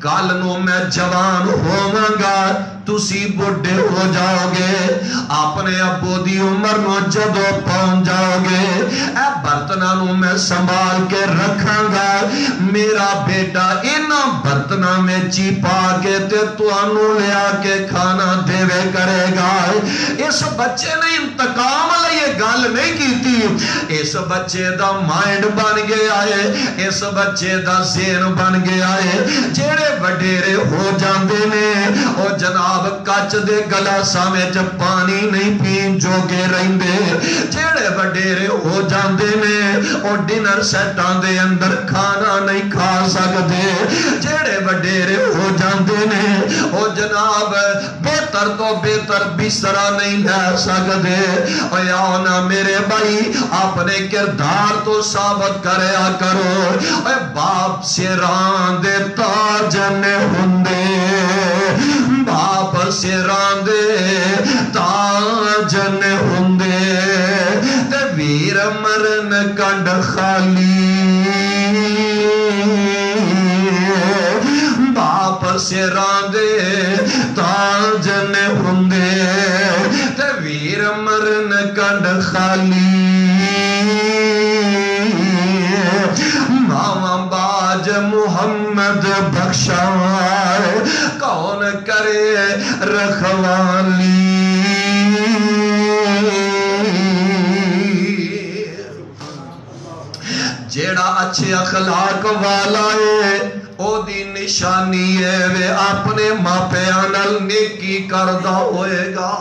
کل نو میں جوان ہوواں گا تسی بڑھے ہو جاؤ گے اپنے ابو دی عمر نو جدو پہنچ جاؤ گے اے برتناں نو میں سنبھال کے رکھاں گا. میرا بیٹا انہاں برتناں میں چی پا کے تے تانوں لیا کے کھانا دیوے کرے گا. اس بچے نے انتقام لئی یہ گل نہیں کیتی. اس بچے دا مائنڈ بن گیا ہے, اس بچے دا ذہن بن گیا ہے. جیڑے وڈیرے ہو جاندے نے او جناب کچ دے گلاساں وچ پانی نہیں پین جوگے رہندے. جیڑے وڈیرے ہو جاندے نے او ڈنر سیٹاں دے اندر کھانا نہیں کھا سکدے. جیڑے وڈیرے ہو جاندے نے او جناب بہتر تو بہتر بسترا نہیں لے سکدے. او آؤ نا میرے بھائی اپنے کردار تو ثابت کریا کرو. اے باپ سراں دے تاج نے ہوندے, باپ سراں دے تاج نے ہوندے تے ویر مرن کنڈ خالی. باپ سراں دے تاج نے ہوندے تے ویر مرن کنڈ خالی. ماما باج محمد بخشوائے کون کرے رکھوالی. جیڑا اچھے اخلاق والا ہے او دی نشانی ہے وے اپنے ماپیاں نال نیکی کردا ہوئے گا.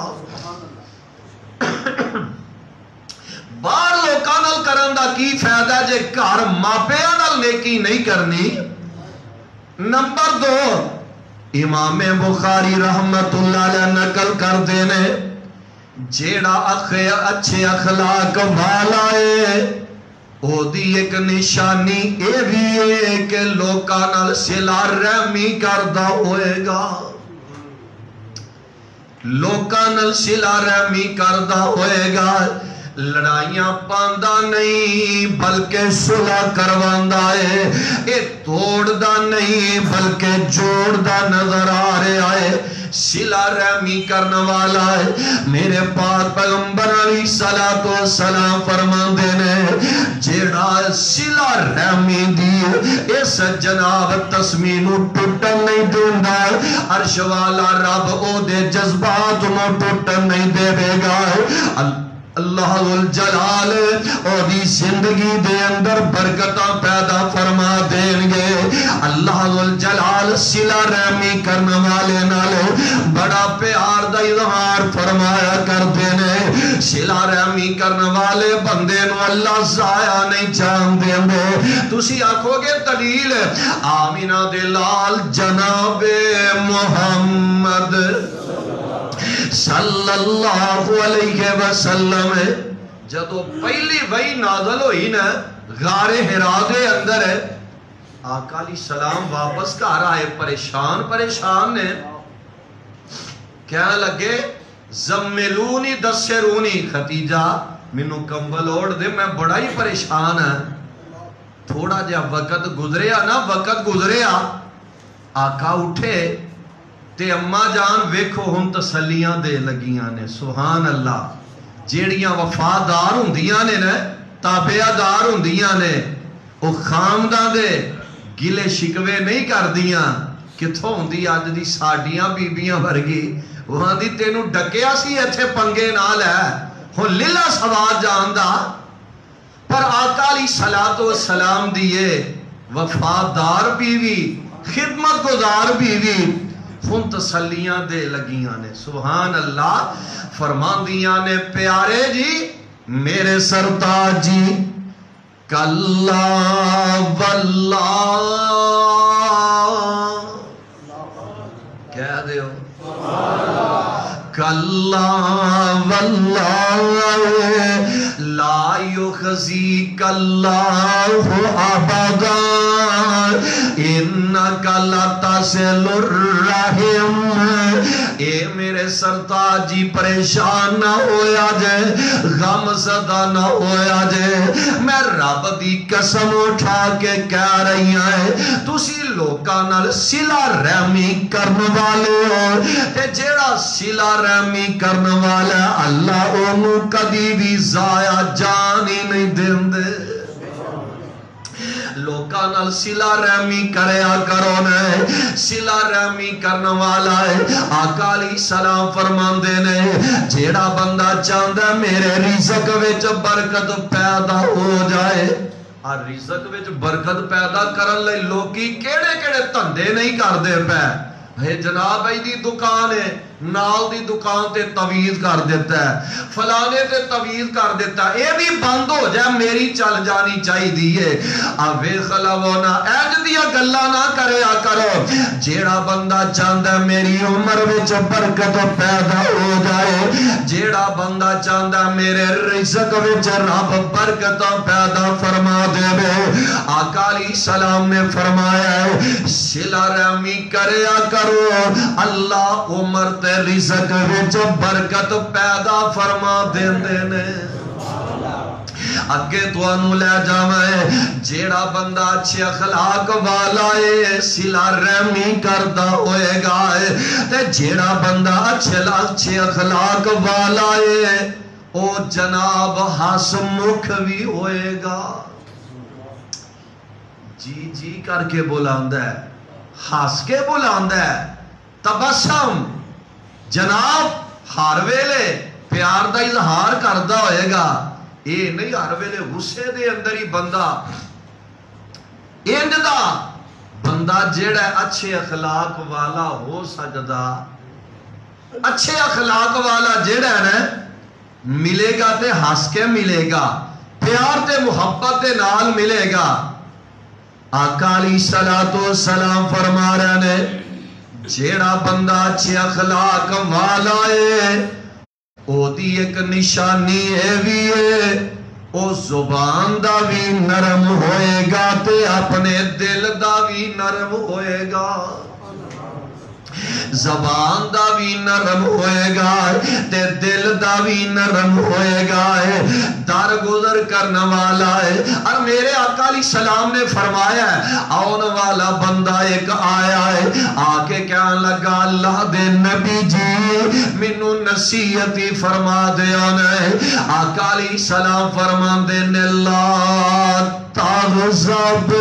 باہر لوکاں نال کرن دا کی فائدہ جے گھر ماپیاں نال نیکی نہیں کرنی. نمبر 2 امام بخاری رحمت اللہ علیہ نقل کر دینے جیڑا اچھے اخلاق والا ہے او دی ایک نشانی اے بھی ہے کہ لوکاں نال صلہ رحمی کردا ہوئے گا. لوکاں نال صلہ رحمی کردا ہوئے گا. لڑائیاں پاندا نہیں بلکہ صلح کرواندا ہے. اے توڑدا نہیں بلکہ جوڑدا نظر آ رہا ہے. صلہ رحمی کرنے والا ہے. میرے پاک پیغمبر علیہ الصلوۃ والسلام فرماندے نے جیڑا صلہ رحمی دی اس جناب تسمین نو ٹوٹن نہیں دیندا عرش والا رب او دے جذبات نو ٹوٹن نہیں دے گا. اللہ الجلال اور دی زندگی دے اندر برکتاں پیدا فرما دیں گے. اللہ الجلال صلہ رحمی کرنے والے نالے بڑا پیار دا اظہار فرمایا کرتے نے. صلہ رحمی کرنے والے بندے نو اللہ ضائع نہیں جان دیں گے. تسی آکھو گے دلیل آمینہ دے لال جناب محمد صلی اللہ علیہ وسلم جدو پہلی وحی نازل ہوئی نا غار حرا دے اندر آقا علیہ السلام واپس گھر آئے پریشان نے کہنے لگے زملونی دسرونی ختیجہ مینوں کمبل اوڑھ دے میں بڑا ہی پریشان ہے. تھوڑا جا وقت گزریا آقا اٹھے تے اماں جان ویکھو ہن تسلیاں دے لگیاں نے. سبحان اللہ. جیڑیاں وفادار ہوندیاں نے نا تابعدار ہوندیاں نے او خاندان دے گلے شکوے نہیں کردیاں. کتھوں ہوندی اج دی ساڈیاں بیبیاں ورگی وہاں دی تینوں ڈکیا سی ایتھے پنگے نال ہے ہن لیلا سواد جاندا. پر آقا علیہ الصلوۃ والسلام دیے وفادار بیوی خدمت گزار بیوی ہن تسلیاں دے لگیاں نے. سبحان اللہ. فرماندیاں نے پیارے جی میرے سرتاج جی کلا واللہ کہہ دیو کلا واللہ لا یخزیک اللہ ابدا انک لتصل الرحم۔ اے میرے سرتاج جی پریشان نہ ہویا جے، غم زدہ نہ ہویا جے، میں رب دی قسم اٹھا کے کہہ رہی ہیں تسی لوکاں نال صلہ رحمی کرن والے ہو، تے جیڑا صلہ رحمی کرن والا اللہ اونوں کدی بھی ضائع جان ہی نہیں دیندے۔ لوکاں نال صلہ رحمی کریا کرو نے، صلہ رحمی کرنے والا ہے آقا علیہ السلام فرماندے نے جیڑا بندہ چاہندا میرے رزق وچ برکت پیدا ہو جائے، اور رزق وچ برکت پیدا کرن لئی لوکی کیڑے کیڑے دھندے نہیں کردے پے، ہے جناب ای دی دکان ہے نال دی دکان تے تویز کر دیتا ہے، فلانے تے تویز کر دیتا ہے، اے بھی بند ہو جائے میری چل جانی چاہی دیئے۔ اوے خلاونا اینج دیا گلا نہ کریا کرو، جیڑا بندہ چاہندہ میری عمر وچ برکت پیدا ہو جائے، جیڑا بندہ چاہندہ میرے رزق وچ رب برکت پیدا فرما دے بے، آقا علیہ السلام نے فرمایا ہے صلہ رحمی کریا کرو اللہ عمر تے رزق وچ برکت پیدا فرما دیندے نے۔ اگے تو انو لے جاویں جیڑا بندہ اچھے اخلاق والا ہے صلہ رحمی کردا ہوئے گا، تے جیڑا بندہ اچھے اخلاق والا ہے او جناب ہسمکھ بھی ہوئے گا، جی جی کر کے بلاندہ ہے، ہس کے بلاندہ ہے، تبسم جناب ہر ویلے پیار دا اظہار کردہ ہوئے گا، اے نہیں ہر ویلے غصے دے اندر ہی بندہ انج دا بندہ جیڑا اچھے اخلاق والا ہو سکدا، اچھے اخلاق والا جیڑا ہے نا ملے گا تے ہس کے ملے گا، پیار تے محبت دے نال ملے گا۔ آقا علیہ السلام فرما رہے نے جیڑا بندہ اچھے اخلاق والا ہے او دی ایک نشانی ہے بھی ہے او زبان دا بھی نرم ہوئے گا تے اپنے دل دا بھی نرم ہوئے گا، زبان دا بھی نرم ہوئے گا تے دل دا بھی نرم ہوئے گا، در گزر کرنے والا ہے۔ اور میرے آقا علیہ السلام نے فرمایا ہے آن والا بندہ ایک آیا ہے آکے کہنے لگا اللہ دے نبی جی منو نصیحتی فرما دیا نے، آقا علیہ السلام فرما دینے لا تغضب،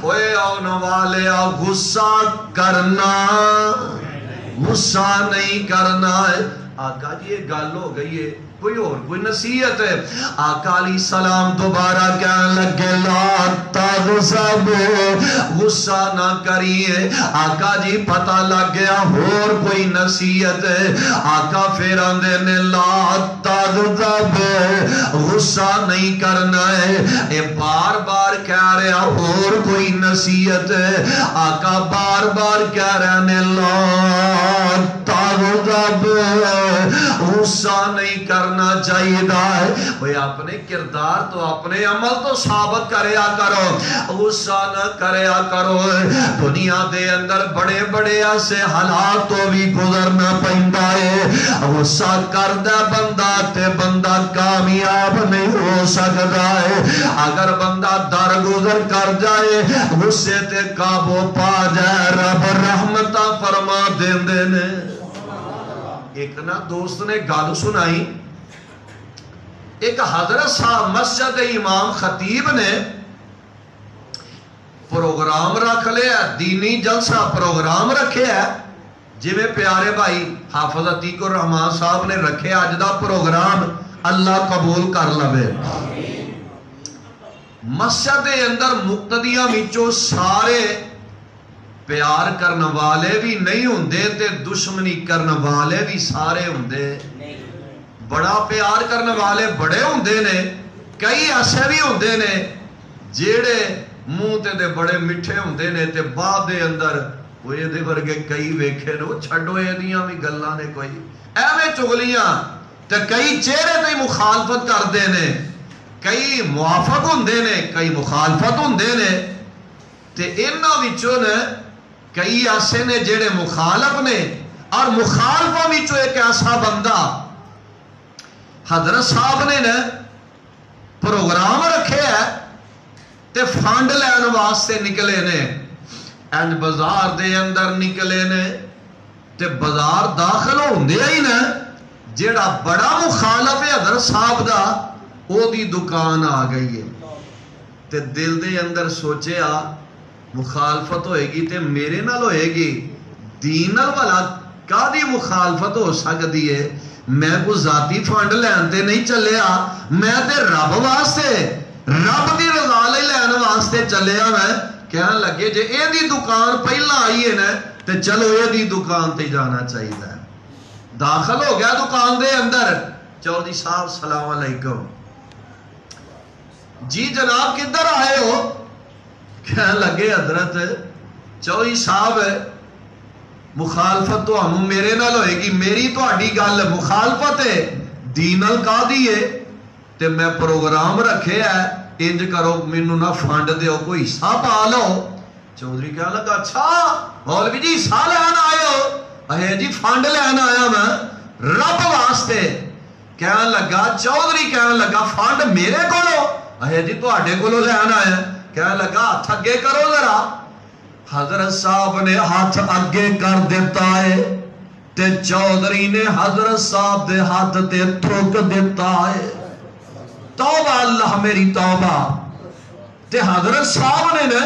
اوے آن والے غصہ کرنا غصہ نہیں کرنا ہے۔ آقا جی یہ گل ہو گئی ہے کوئی اور کوئی نصیحت ہے؟ آقا علیہ السلام دوبارہ کہنے لگے لا تغضب، غصہ نہ کریے۔ آقا جی پتہ لگ گیا اور کوئی نصیحت ہے، آقا پھر آندے نے لا تغضب، غصہ نہیں کرنا ہے، اے بار بار کہہ رہا اور کوئی نصیحت ہے، آقا بار بار کہہ رہے نے لا تغضب، غصہ نہیں کرنا چاہیے ہے۔ بھئی اپنے کردار تو اپنے عمل تو ثابت کریا کرو، غصہ نہ کریا کرو۔ دنیا دے اندر بڑے بڑے ایسے حالات تو بھی گزرنا پہندا ہے، غصہ کردہ بندہ تے بندہ کامیاب نہیں ہو سکتا ہے۔ اگر بندہ در گزر کر جائے غصے تے قابو پا جائے رب رحمتہ فرما دیندے نے۔ ایک نا دوست نے گل سنائی، ایک حضرت صاحب مسجد امام خطیب نے پروگرام رکھ لیا، دینی جلسہ پروگرام رکھے ہے، جی میں پیارے بھائی حافظ عتیق الرحمان صاحب نے رکھے آج دا پروگرام، اللہ قبول کر لوے۔ مسجد اندر مقتدیاں وچوں سارے پیار کرنے والے بھی نہیں ہوندے تے دشمنی کرنے والے بھی سارے ہوندے، بڑا پیار کرنے والے بڑے ہوندے نے کئی ایسے بھی ہوندے نے جیڑے منہ تے دے بڑے میٹھے ہوندے نے تے بعد دے اندر وہ یہ دے ورگے کئی ویکھے نے وہ چھڈو یہ دیاں بھی گلاں نے کوئی ایویں چگلیاں تے کئی چہرے تے مخالفت کردے نے کئی موافق ہوندے نے کئی مخالفت ہوندے نے تے انہاں وچوں نے کئی ایسے نے جیڑے مخالف نے اور مخالفوں وچوں ایک ایسا بندہ حضرت صاحب نے پروگرام رکھے ہے تے فنڈ لین واسطے نکلے نے اینج بازار دے اندر نکلے نے تے بازار داخل ہوندے ہی نا جیڑا بڑا مخالف ہے حضرت صاحب دا او دی دکان آ گئی ہے تے دل دے اندر سوچے مخالفت ہوئے گی تے میرے نال ہوئے گی دین نال والا کادی مخالفت ہو سکتی ہے میں کو ذاتی فنڈ لین تے نہیں چلیا میں تے رب واسطے رب دی رضا لین واسطے چلیا میں کہنے لگے جے اے دی دکان پہلا آئی ہے نا تے چلو اے دی دکان تے جانا چاہیے داخل ہو گیا دکان دے اندر چودھری صاحب سلام علیکم جی جناب کدھر آئے ہو کہنے لگے حضرت چودھری صاحب مخالفت تو ہم میرے نال ہوئے گی میری تو اڈی گل مخالفت ہے دین نال کا دیئے تے میں پروگرام رکھے ہے انج کرو مینوں نہ فنڈ دیو کوئی حصہ پا لو چودھری کہنے لگا اچھا مولوی جی حصہ لین آئے ہو اے جی فنڈ لین آیا میں رب واسطے کہنے لگا چودھری کہنے لگا فنڈ میرے کولو اے جی تو آڈے کولو لین آیا کہنے لگا ہاتھ اگے کرو ذرا حضرت صاحب نے ہاتھ اگے کر دیتا ہے تے چودھری نے حضرت صاحب دے ہاتھ تے تھوک دیتا ہے توبہ اللہ میری توبہ تے حضرت صاحب نے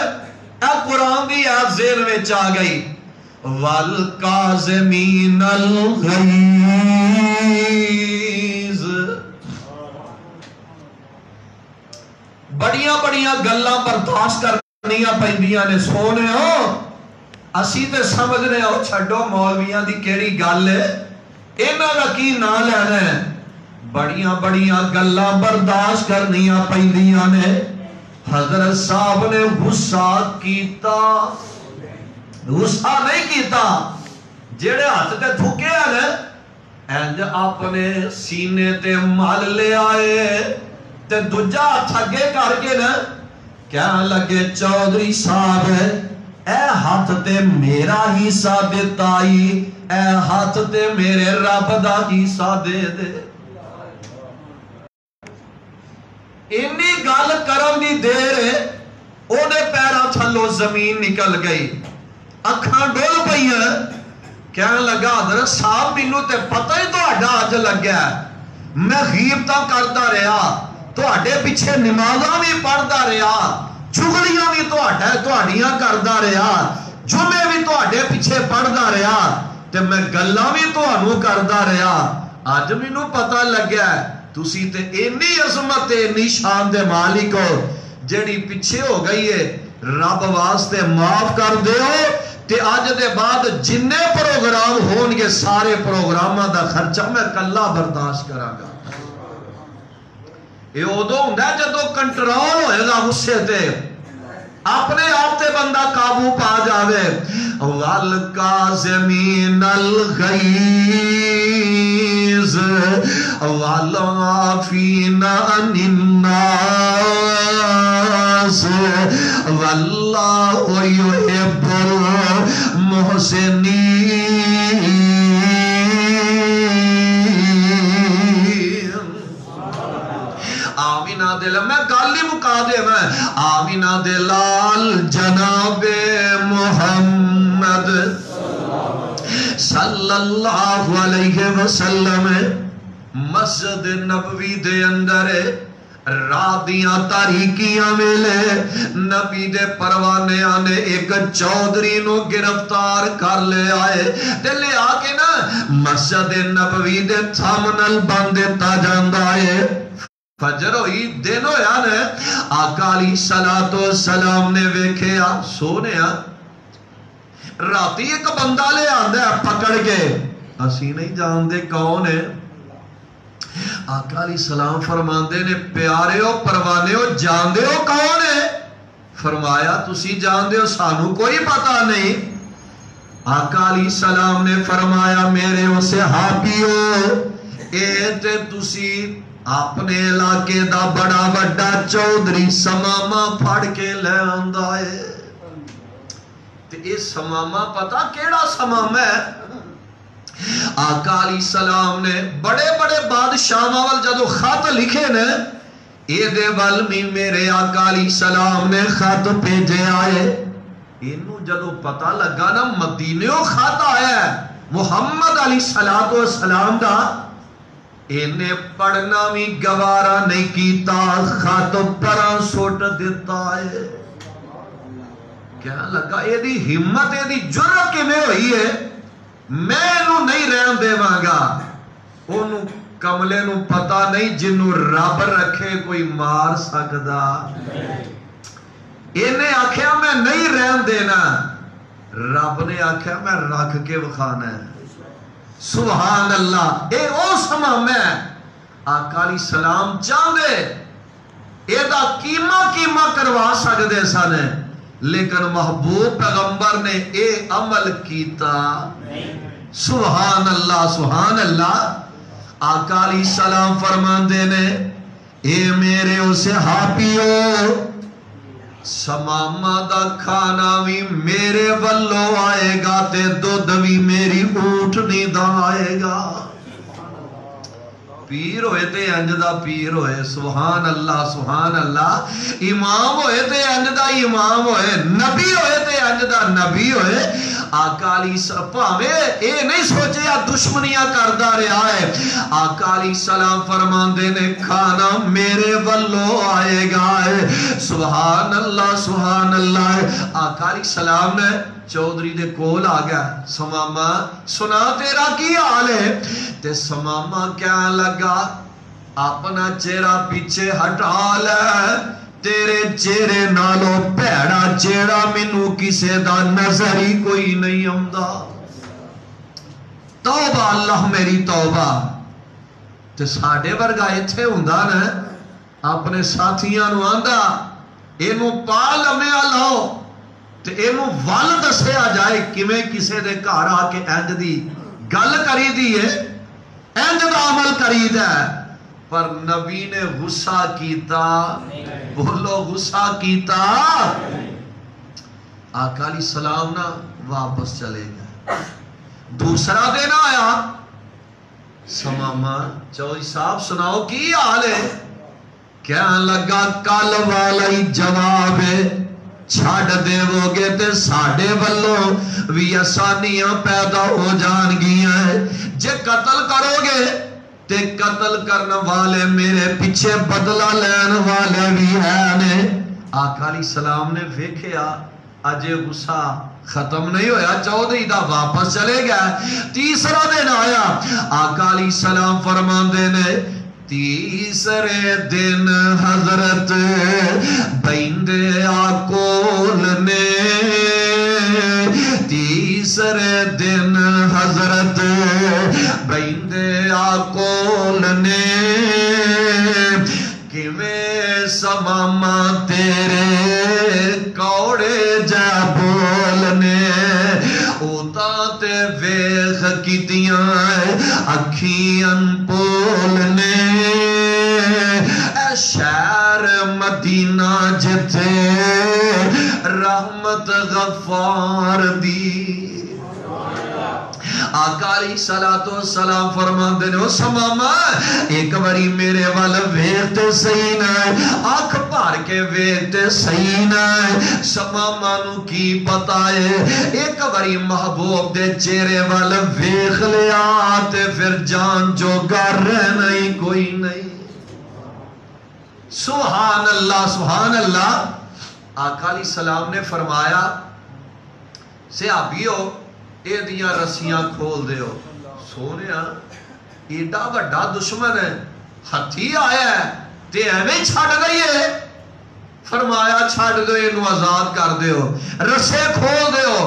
اے قرآن دی آیت ذہن میں آ گئی وَالْقَاظِمِينَ الْغَيْظَ بڑیاں بڑیاں گلاں برداشت کرنیاں پیندیاں نے سونے ہو اسی تے سمجھ رہے ہو چھڈو مولویاں دی کیڑی گل ہے انہاں دا کی نہ لینا ہے بڑیاں بڑیاں گلاں برداشت کرنیاں پیندیاں نے حضرت صاحب نے غصہ کیتا غصہ نہیں کیتا جیڑے ہاتھ تے تھوکے ہیں اینج اپنے سینے تے مل لے آئے تے دوجا ہاتھ اگے کر کے نا کہنے لگے چودھری صاحب اے ہاتھ تے میرا حصہ دیتا ہی اے ہاتھ تے میرے رب دا حصہ دے دے انی گل کرم دی دیر او دے پیرا تھلو زمین نکل گئی اکھاں ڈول پئی ہیں کہنے لگا حضرت صاحب مینوں تے پتہ ہی تہاڈا اج لگیا میں غیبتاں کردا رہیا تہاڈے پیچھے نمازاں بھی پڑھدا رہیا چغلیاں بھی تہاڈیاں کردا رہیا جمعے بھی تہاڈے پیچھے پڑھدا رہیا تے میں گلاں بھی تہانوں کردا رہیا اج مینوں پتہ لگیا تسی تے اینی عظمت اینی شان دے مالک ہو جیڑی پیچھے ہو گئی ہے رب واسطے معاف کر دیو تے آج دے بعد جننے پروگرام ہون گے سارے پروگرامہ دا خرچہ میں کلا برداشت کراں گا یہ ادو ہوندا جدو کنٹرول ہوئے گا غصے تے اپنے آپ تے بندہ قابو پا جاوے وَالْقَاظِمِينَ الْغَيْظَ وَالْعَافِينَ عَنِ النَّاسِ وَاللَّهُ يُحِبُّ الْمُحْسِنِينَ آمینہ دل میں گالی مکا دے میں آمینہ دلال جناب محمد صلی اللہ علیہ وسلم مسجد نبوی دے اندر راتیاں تاریکیاں ملے نبی دے پروانے آنے ایک چودھری نو گرفتار کر لے آئے تے لے آکے نا مسجد نبوی دے تھامنل باندے تا جاندہ ہے فجر ہوئی دن ہویا نے آقا علیہ السلام نے ویکھے سونے راتی ایک بندہ لے آندے پکڑ کے اسی نہیں جان دے کون ہے آقا علیہ السلام فرماندے نے پیارے ہو پروانے ہو جاندے ہو کون ہے؟ فرمایا تسی جاندے ہو سانو کوئی پتہ نہیں۔ آقا علیہ السلام نے فرمایا میرے ہو صحابی ہو اے تے تسی اپنے علاقے دا بڑا بڑا چودھری سماما پھڑ کے لے آندا ہے تے اے سماما پتہ کیڑا سماما ہے؟ آقا علیہ السلام نے بڑے بڑے بادشاہ وال جدو خط لکھے نے اے دے ول بھی میرے آقا علیہ السلام نے خط بھیجے آئے۔ انہوں جدو پتہ لگا نا مدینیوں خط آیا ہے محمد علیہ السلام دا انہیں پڑھنا بھی گوارا نہیں کیتا خط پرا سوٹ دیتا ہے۔ کیا لگا اے دی ہمت اے دی جرت کے میں ہوئی ہے میں انہوں نہیں رہن دے مانگا۔ انہوں کملے نو پتہ نہیں جنہوں رب رکھے کوئی مار سکدا۔ انہیں آکھیا میں نہیں رہن دینا رب نے آکھیا میں رکھ کے وکھانا ہے۔ سبحان اللہ اے او سما میں آقا علیہ السلام چاندے اے دا کیما کروا سکدے سانے لیکن محبوب پیغمبر نے اے عمل کیتا۔ سبحان اللہ سبحان اللہ۔ آقا علیہ السلام فرماندے نے اے میرے او صحابیو سماما دا کھانا بھی میرے والو آئے گا تے دودھ بھی میری اونٹنی دا آئے گا۔ پیر ہوئے تے انجدہ پیر ہوئے سبحان اللہ سبحان اللہ۔ امام ہوئے تے انجدہ امام ہوئے نبی ہوئے تے انجدہ نبی ہوئے۔ آقا علیہ السلام اے نہیں سوچے یا دشمنیاں کردہ رہا ہے۔ آقا علیہ السلام فرماندے نے کھانا میرے والو آئے گا ہے۔ سبحان اللہ سبحان اللہ۔ آقا علیہ السلام نے چودھری دے کول آ گیا سماما سنا تیرا کی حال ہے تے سماما کیا لگا اپنا چہرہ پیچھے ہٹا لے تیرے چہرے نالو پیڑا چہرہ منو کسے دا نظر ہی کوئی نہیں آمدا۔ توبہ اللہ میری توبہ۔ تے ساڑھے ورگا ایتھے ہوندا نا اپنے ساتھیاں نو آندا اینو پا لمیا لاؤ تے اینو ول دسیا جائے کیویں کسے دے گھر آ کے انج دی گل کری دی ہے انج دا عمل کری دا ہے۔ پر نبی نے غصہ کیتا بولو غصہ کیتا۔ آقا علیہ السلام نا واپس چلے گئے۔ دوسرا دن آیا سماما چودھری صاحب سناؤ کی حال ہے؟ کیا لگا کل والا ہی جواب ہے چھاڑ دے وہ گے تے ساڑے والوں بھی آسانیاں پیدا ہو جان گیا ہے۔ جے قتل کرو گے تے قتل کرنے والے میرے پیچھے بدلہ لین والے بھی ہیں نے۔ آقا علیہ السلام نے ویکھیا اجے غصہ ختم نہیں ہویا چودھری دا واپس چلے گیا۔ تیسرا دن آیا آقا علیہ السلام فرماندے نے تیسرے دن حضرت بیندے آکول نے تیسرے دن حضرت بیندے آکول نے کیویں سماما تیرے کوڑے جا بولنے اوتا تے ویخ کیتیاں اکھیاں بولنے اے شہر مدینہ جتے رحمت غفار دی۔ آقا علیہ السلام فرماندے نے او سماما ایک باری میرے وال ویکھتے صحیح نہ آنکھ بھر کے ویکھتے صحیح نہ سماما نو کی پتہ ہے ایک باری محبوب دے چہرے وال ویکھ لیا تے پھر جان جو گر نہیں کوئی نہیں۔ سبحان اللہ سبحان اللہ۔ آقا علیہ السلام نے فرمایا صحابیو اے دیاں رسیاں کھول دے ہو سونیا ایڈا بڑا دشمن ہے ہتھی آیا ہے تے ایویں چھڑ گئی ہے۔ فرمایا چھڑ دو اینو آزاد کر دے ہو رسے کھول دے ہو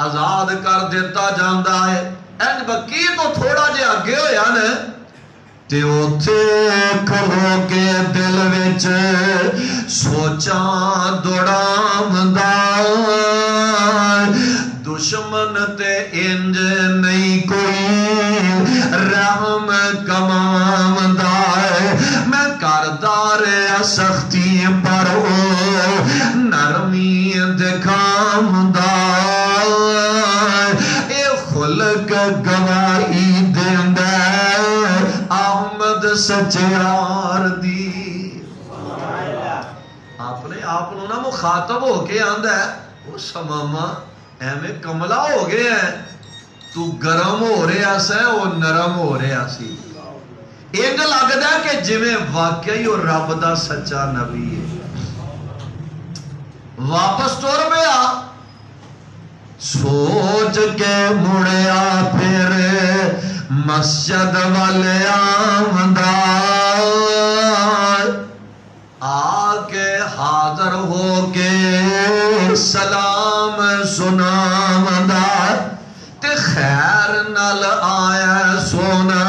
آزاد کر دیتا جاندہ ہے۔ این بکی تو تھوڑا جے آگے ہو یا نا تے اوتھے کھلو کے دل وچ سوچاں دوڑاوندا دشمن تے انج نہیں کوئی رحم کماوندا میں کردا رہیا سختی پر او نرمی دکھاوندا اے خلق گواہی دیندا احمد سچیار دی آپ نے آپ نا مخاطب ہو کے آندا ہے وہ سماما ایویں کملا ہو گیا ہے تو گرم ہو رہا سا وہ نرم ہو رہا سی انج لگدا ہے کہ جویں واقعی وہ رب دا سچا نبی ہے واپس ٹر پیا سوچ کے مڑیا پھر مسجد والے آمدہ آ کے حاضر ہو کے سلام سنامدہ تے خیر نال آیا سونا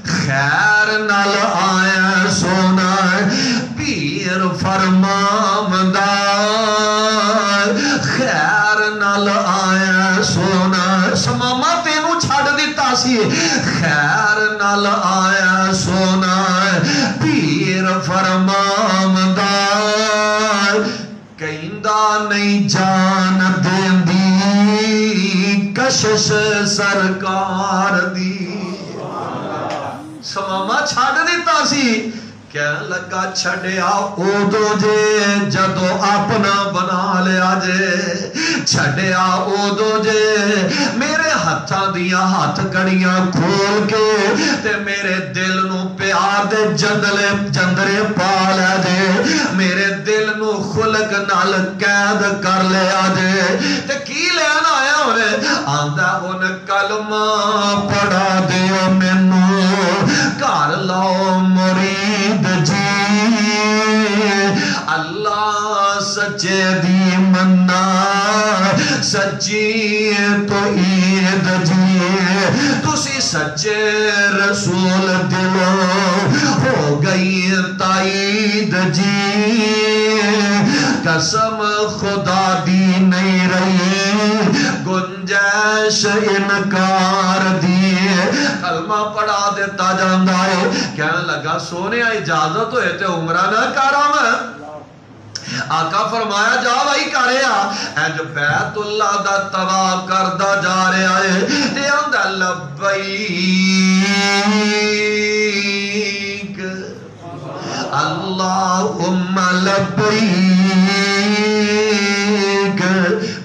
خیر نال آیا سونا پیر فرمامدہ خیر نال آیا سونا سماما تینوں چھڑ دیتا سی خیر نال آیا سونا پیر فرمامدہ کہندہ نہیں جان دیندی کشش سرکار دی سماما چھڑ دیتا سی کہنے لگا چھڑیا اودو جے جدو اپنا بنا لیا جے چھڑیا اودو جے میرے ہتھاں دیا ہاتھ کڑیاں کھول کے تے میرے دل نو پیار دے جندرے پا لیا جے میرے دل نو خلق نال قید کر لیا جے تے کی لین آیا ہونے آندہ ان کلمہ پڑھا دیو مینو کار لاؤ مرید جی اللہ سچے دی منا سچی تو عید جی تسی سچے رسول دلوں ہو گئی تائید جی قسم خدا دی نہیں رہی گنجائش انکار دی کلمہ پڑھا دیتا جاندہ ہے کہنے لگا سونے اجازت ہوئے تے عمرہ نہ کارا میں آقا فرمایا جا بھائی کرے اج بیت اللہ دا طواف کردا جا رہا ہے تے آندا لبیک اللہم لبیک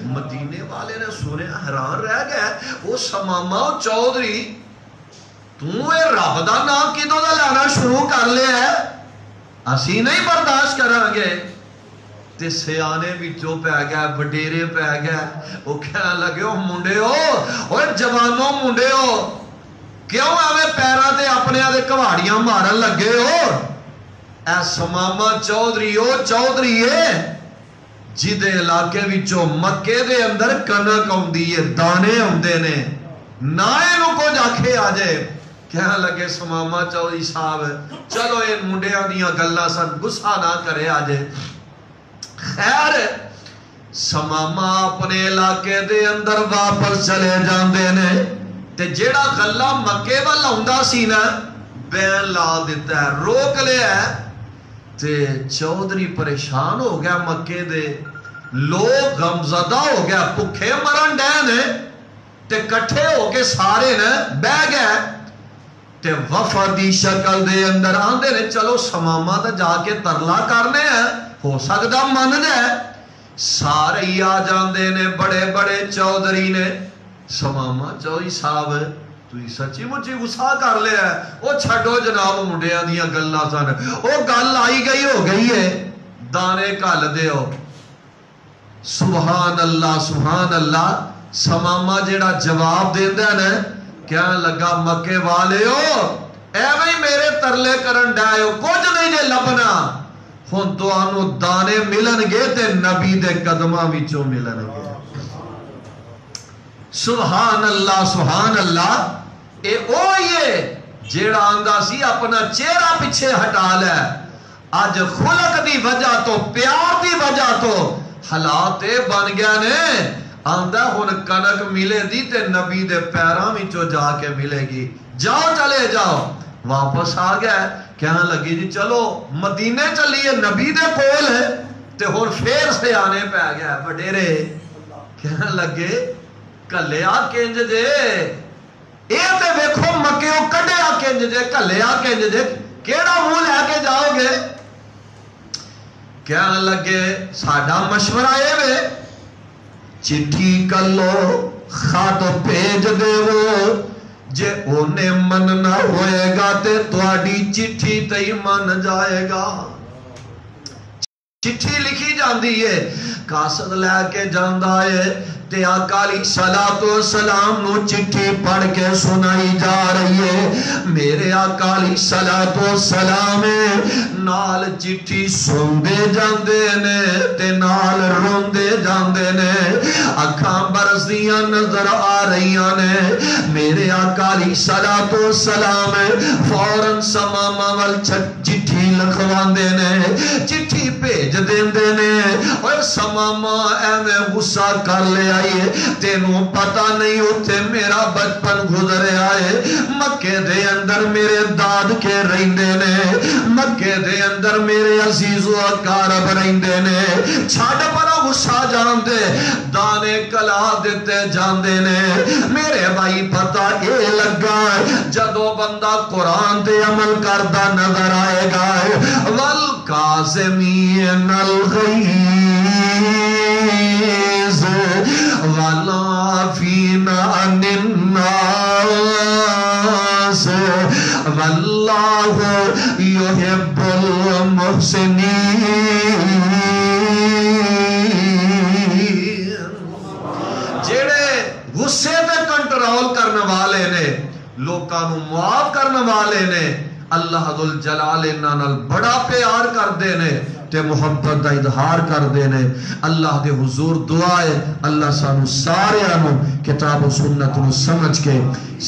مدینے والے نے سنے حیران رہ گئے وہ سماما چودھری تو اے رب دا نام کدوں دا لینا شروع کر لیا ہے اسی نہیں برداشت کریں گے تے سیانے وچوں پہ گیا وڈیرے پہ گیا وہ کہنے لگے او منڈے ہو اوے جوانوں منڈے ہو کیوں ایویں پیراں تے اپنے دے کواڑیاں مارن لگے ہو اے سماما چودھری او چودھری ہے جدے علاقے وچوں مکے دے اندر کنک ہوندی ہے دانے ہوندے نے نہ اینو کچھ آکھے آ جائے کہنے لگے سماما چودھری صاحب چلو ان منڈیاں دیاں گلاں سن غصہ نہ کرے آجے خیر سماما اپنے علاقے دے اندر واپس چلے جاندے نے تے جیڑا گلا مکے والا ہوندا سی نا بین لا دیتا ہے روک لیا ہے تے چودھری پریشان ہو گیا مکے دے لوگ غمزدہ ہو گیا پکھے مرن ڈے نے تے کٹھے ہو کے سارے نے بہ گئے تے وفدی شکل دے اندر آندے نے چلو سماما دا جا کے ترلا کرنے ہیں ہو سکتا من جائے سارے ہی آ جاندے نے بڑے بڑے چودھری نے سماما چودھری صاحب تو سچی مچی غصہ کر لیا ہے وہ چھڑو جناب منڈیاں دیاں گلاں سن وہ گل آئی گئی ہو گئی ہے دانے کل دیو سبحان اللہ سماما جیڑا جواب دیندہ ہے کہنے لگا مکے والے ہو اے بھئی میرے ترلے کرن ڈائے ہو کچھ نہیں جے لبنا ہن تو آنو دانے ملن گے تے نبی دے قدمہ وچوں ملن گے سبحان اللہ اے او یہ جیڑا آندا سی اپنا چہرہ پیچھے ہٹا لے، آج خلق دی وجہ تو پیار دی وجہ تو حالات بن گیا نے، آندا ہن کنک ملے دی تے نبی دے پیراں وچوں جا کے ملے گی، جاؤ چلے جاؤ۔ واپس آ گیا، کہنے لگی جی چلو مدینے چلیے، نبی دے کول ہے تے ہن پھر سے آنے پہ گیا وڈیرے، کہنے لگے کلیا کنج جے، اے تے ویکھو مکیوں کڈیا کنج جے، کلیا کنج جے، کیڑا منہ لے کے جاؤ گے؟ کہنے لگے ساڈا مشورہ اے وے، چٹھی کلو خط بھیج دیو، جے اونے مننا ہوئے گا تے تواڈی چٹھی تے ہی من جائے گا۔ چٹھی لکھی جاندی ہے، قاصد لے کے جاندا ہے تے آقا علیہ الصلوۃ والسلام نو چٹھی پڑھ کے سنائی جا رہی ہے۔ میرے آقا علیہ الصلوۃ والسلام نال چٹھی سندے جاندے نے تے نال روندے جاندے نے، اکھاں برسدیاں نظر آ رہیاں نے۔ میرے آقا علیہ الصلوۃ والسلام فوراً سماما ول چٹھی لکھواندے نے، چٹھی بھیج دیندے نے۔ اوے سماما ایویں غصہ کر لیا تینوں پتہ نہیں ہوتے میرا بچپن گزرے آئے، مکے دے اندر میرے داد کے رہندے نے، مکے دے اندر میرے عزیز و اقارب رہندے نے، چھاڑ پرا غصہ جان دے، دانے کلا دیتے جان دے نے۔ میرے بھائی پتہ اے لگا جدو بندہ قرآن تے عمل کردہ نظر آئے گا، والکاظمین الغیظ والعافین عن الناس واللہ یحب المحسنین۔ جیڑے غصے تے کنٹرول کرنے والے نے، لوکاں نو معاف کرنے والے نے، اللہ ذل جلال نال بڑا پیار کر دے نے تے محبت دا اظہار کر دے نے۔ اللہ دے حضور دعائے اللہ سانو سارے آنو کتاب و سنت نو سمجھ کے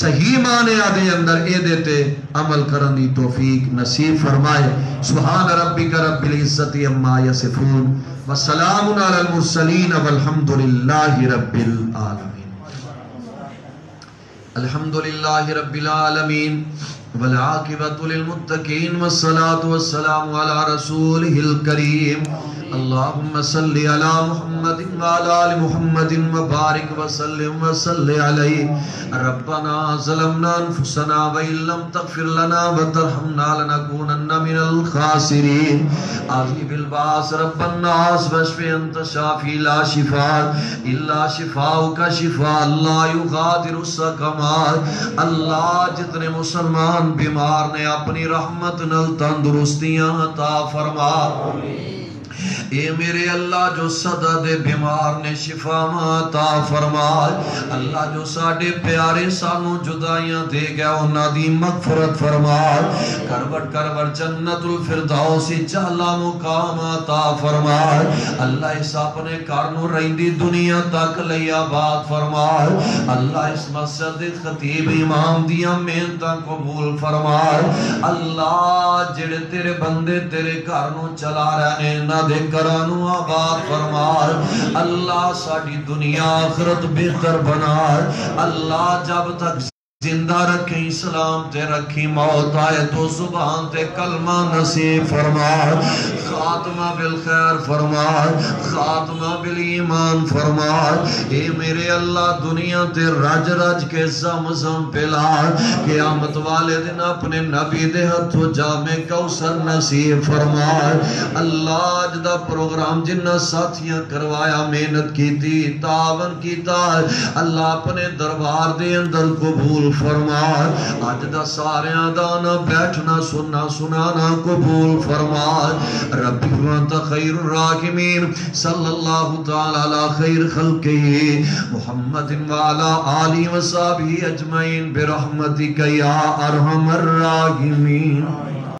صحیح معنی آدھے اندر اے دیتے عمل کرن دی توفیق نصیب فرمائے۔ سبحان ربک رب العزت عما یصفون وسلام علی المرسلین والحمدللہ رب العالمین۔ الحمدللہ رب العالمین والعاقبۃ للمتقین والصلاة والسلام علی رسولہ الکریم۔ اللہم صلی علی محمد وعلی آل محمد وبارک وسلم وصلی علیہ۔ ربنا ظلمنا انفسنا وإن لم تغفر لنا وترحمنا لنکونن من الخاسرین۔ آذیب الباس رب الناس واشف انت شافی لا شفاء الا شفاؤک شفاء لا یغادر سقما۔ اللہ جتنے مسلمان بیمار نے اپنی رحمت نل تندرستیاں عطا فرما۔ اے میرے اللہ جو صدا دے بیمار نے شفا عطا فرما۔ اللہ جو ساڑے پیارے سانوں جدائیاں دے گیا انہاں دی مغفرت فرما۔ کروٹ کروٹ جنت الفردوسی چالا مقام عطا فرما۔ اللہ اس اپنے کارنوں رہندی دنیا تک لئی آباد فرما۔ اللہ اس مسجد خطیب امام دیاں محنتاں قبول فرما۔ اللہ جڑے تیرے بندے تیرے کارنوں چلا رہنے نہ دے کرانو آباد فرما۔ اللہ ساڑی دنیا آخرت بہتر بنا۔ اللہ جب تک زندہ رکھیں اسلام تے رکھیں، موت آئے تو زبان تے کلمہ نصیب فرما۔ خاتمہ بالخیر فرما، خاتمہ بالایمان فرما۔ اے میرے اللہ دنیا تے رج رج کے زمزم پلا، قیامت والے دن اپنے نبی دے ہتھو جامع کوثر نصیب فرما۔ اللہ جدا پروگرام جنہ ساتھیاں کروایا، محنت کی تھی، تعاون کیتا، اللہ اپنے دربار دے اندر قبول فرما۔ آج دا سارے آدانا بیٹھنا سننا سنانا قبول فرما۔ ربی وانت خیر الراحمین صلی اللہ تعالی علی خیر خلقہ محمد وعلا آلہ وصحبہ اجمعین برحمتک یا ارحم الراحمین۔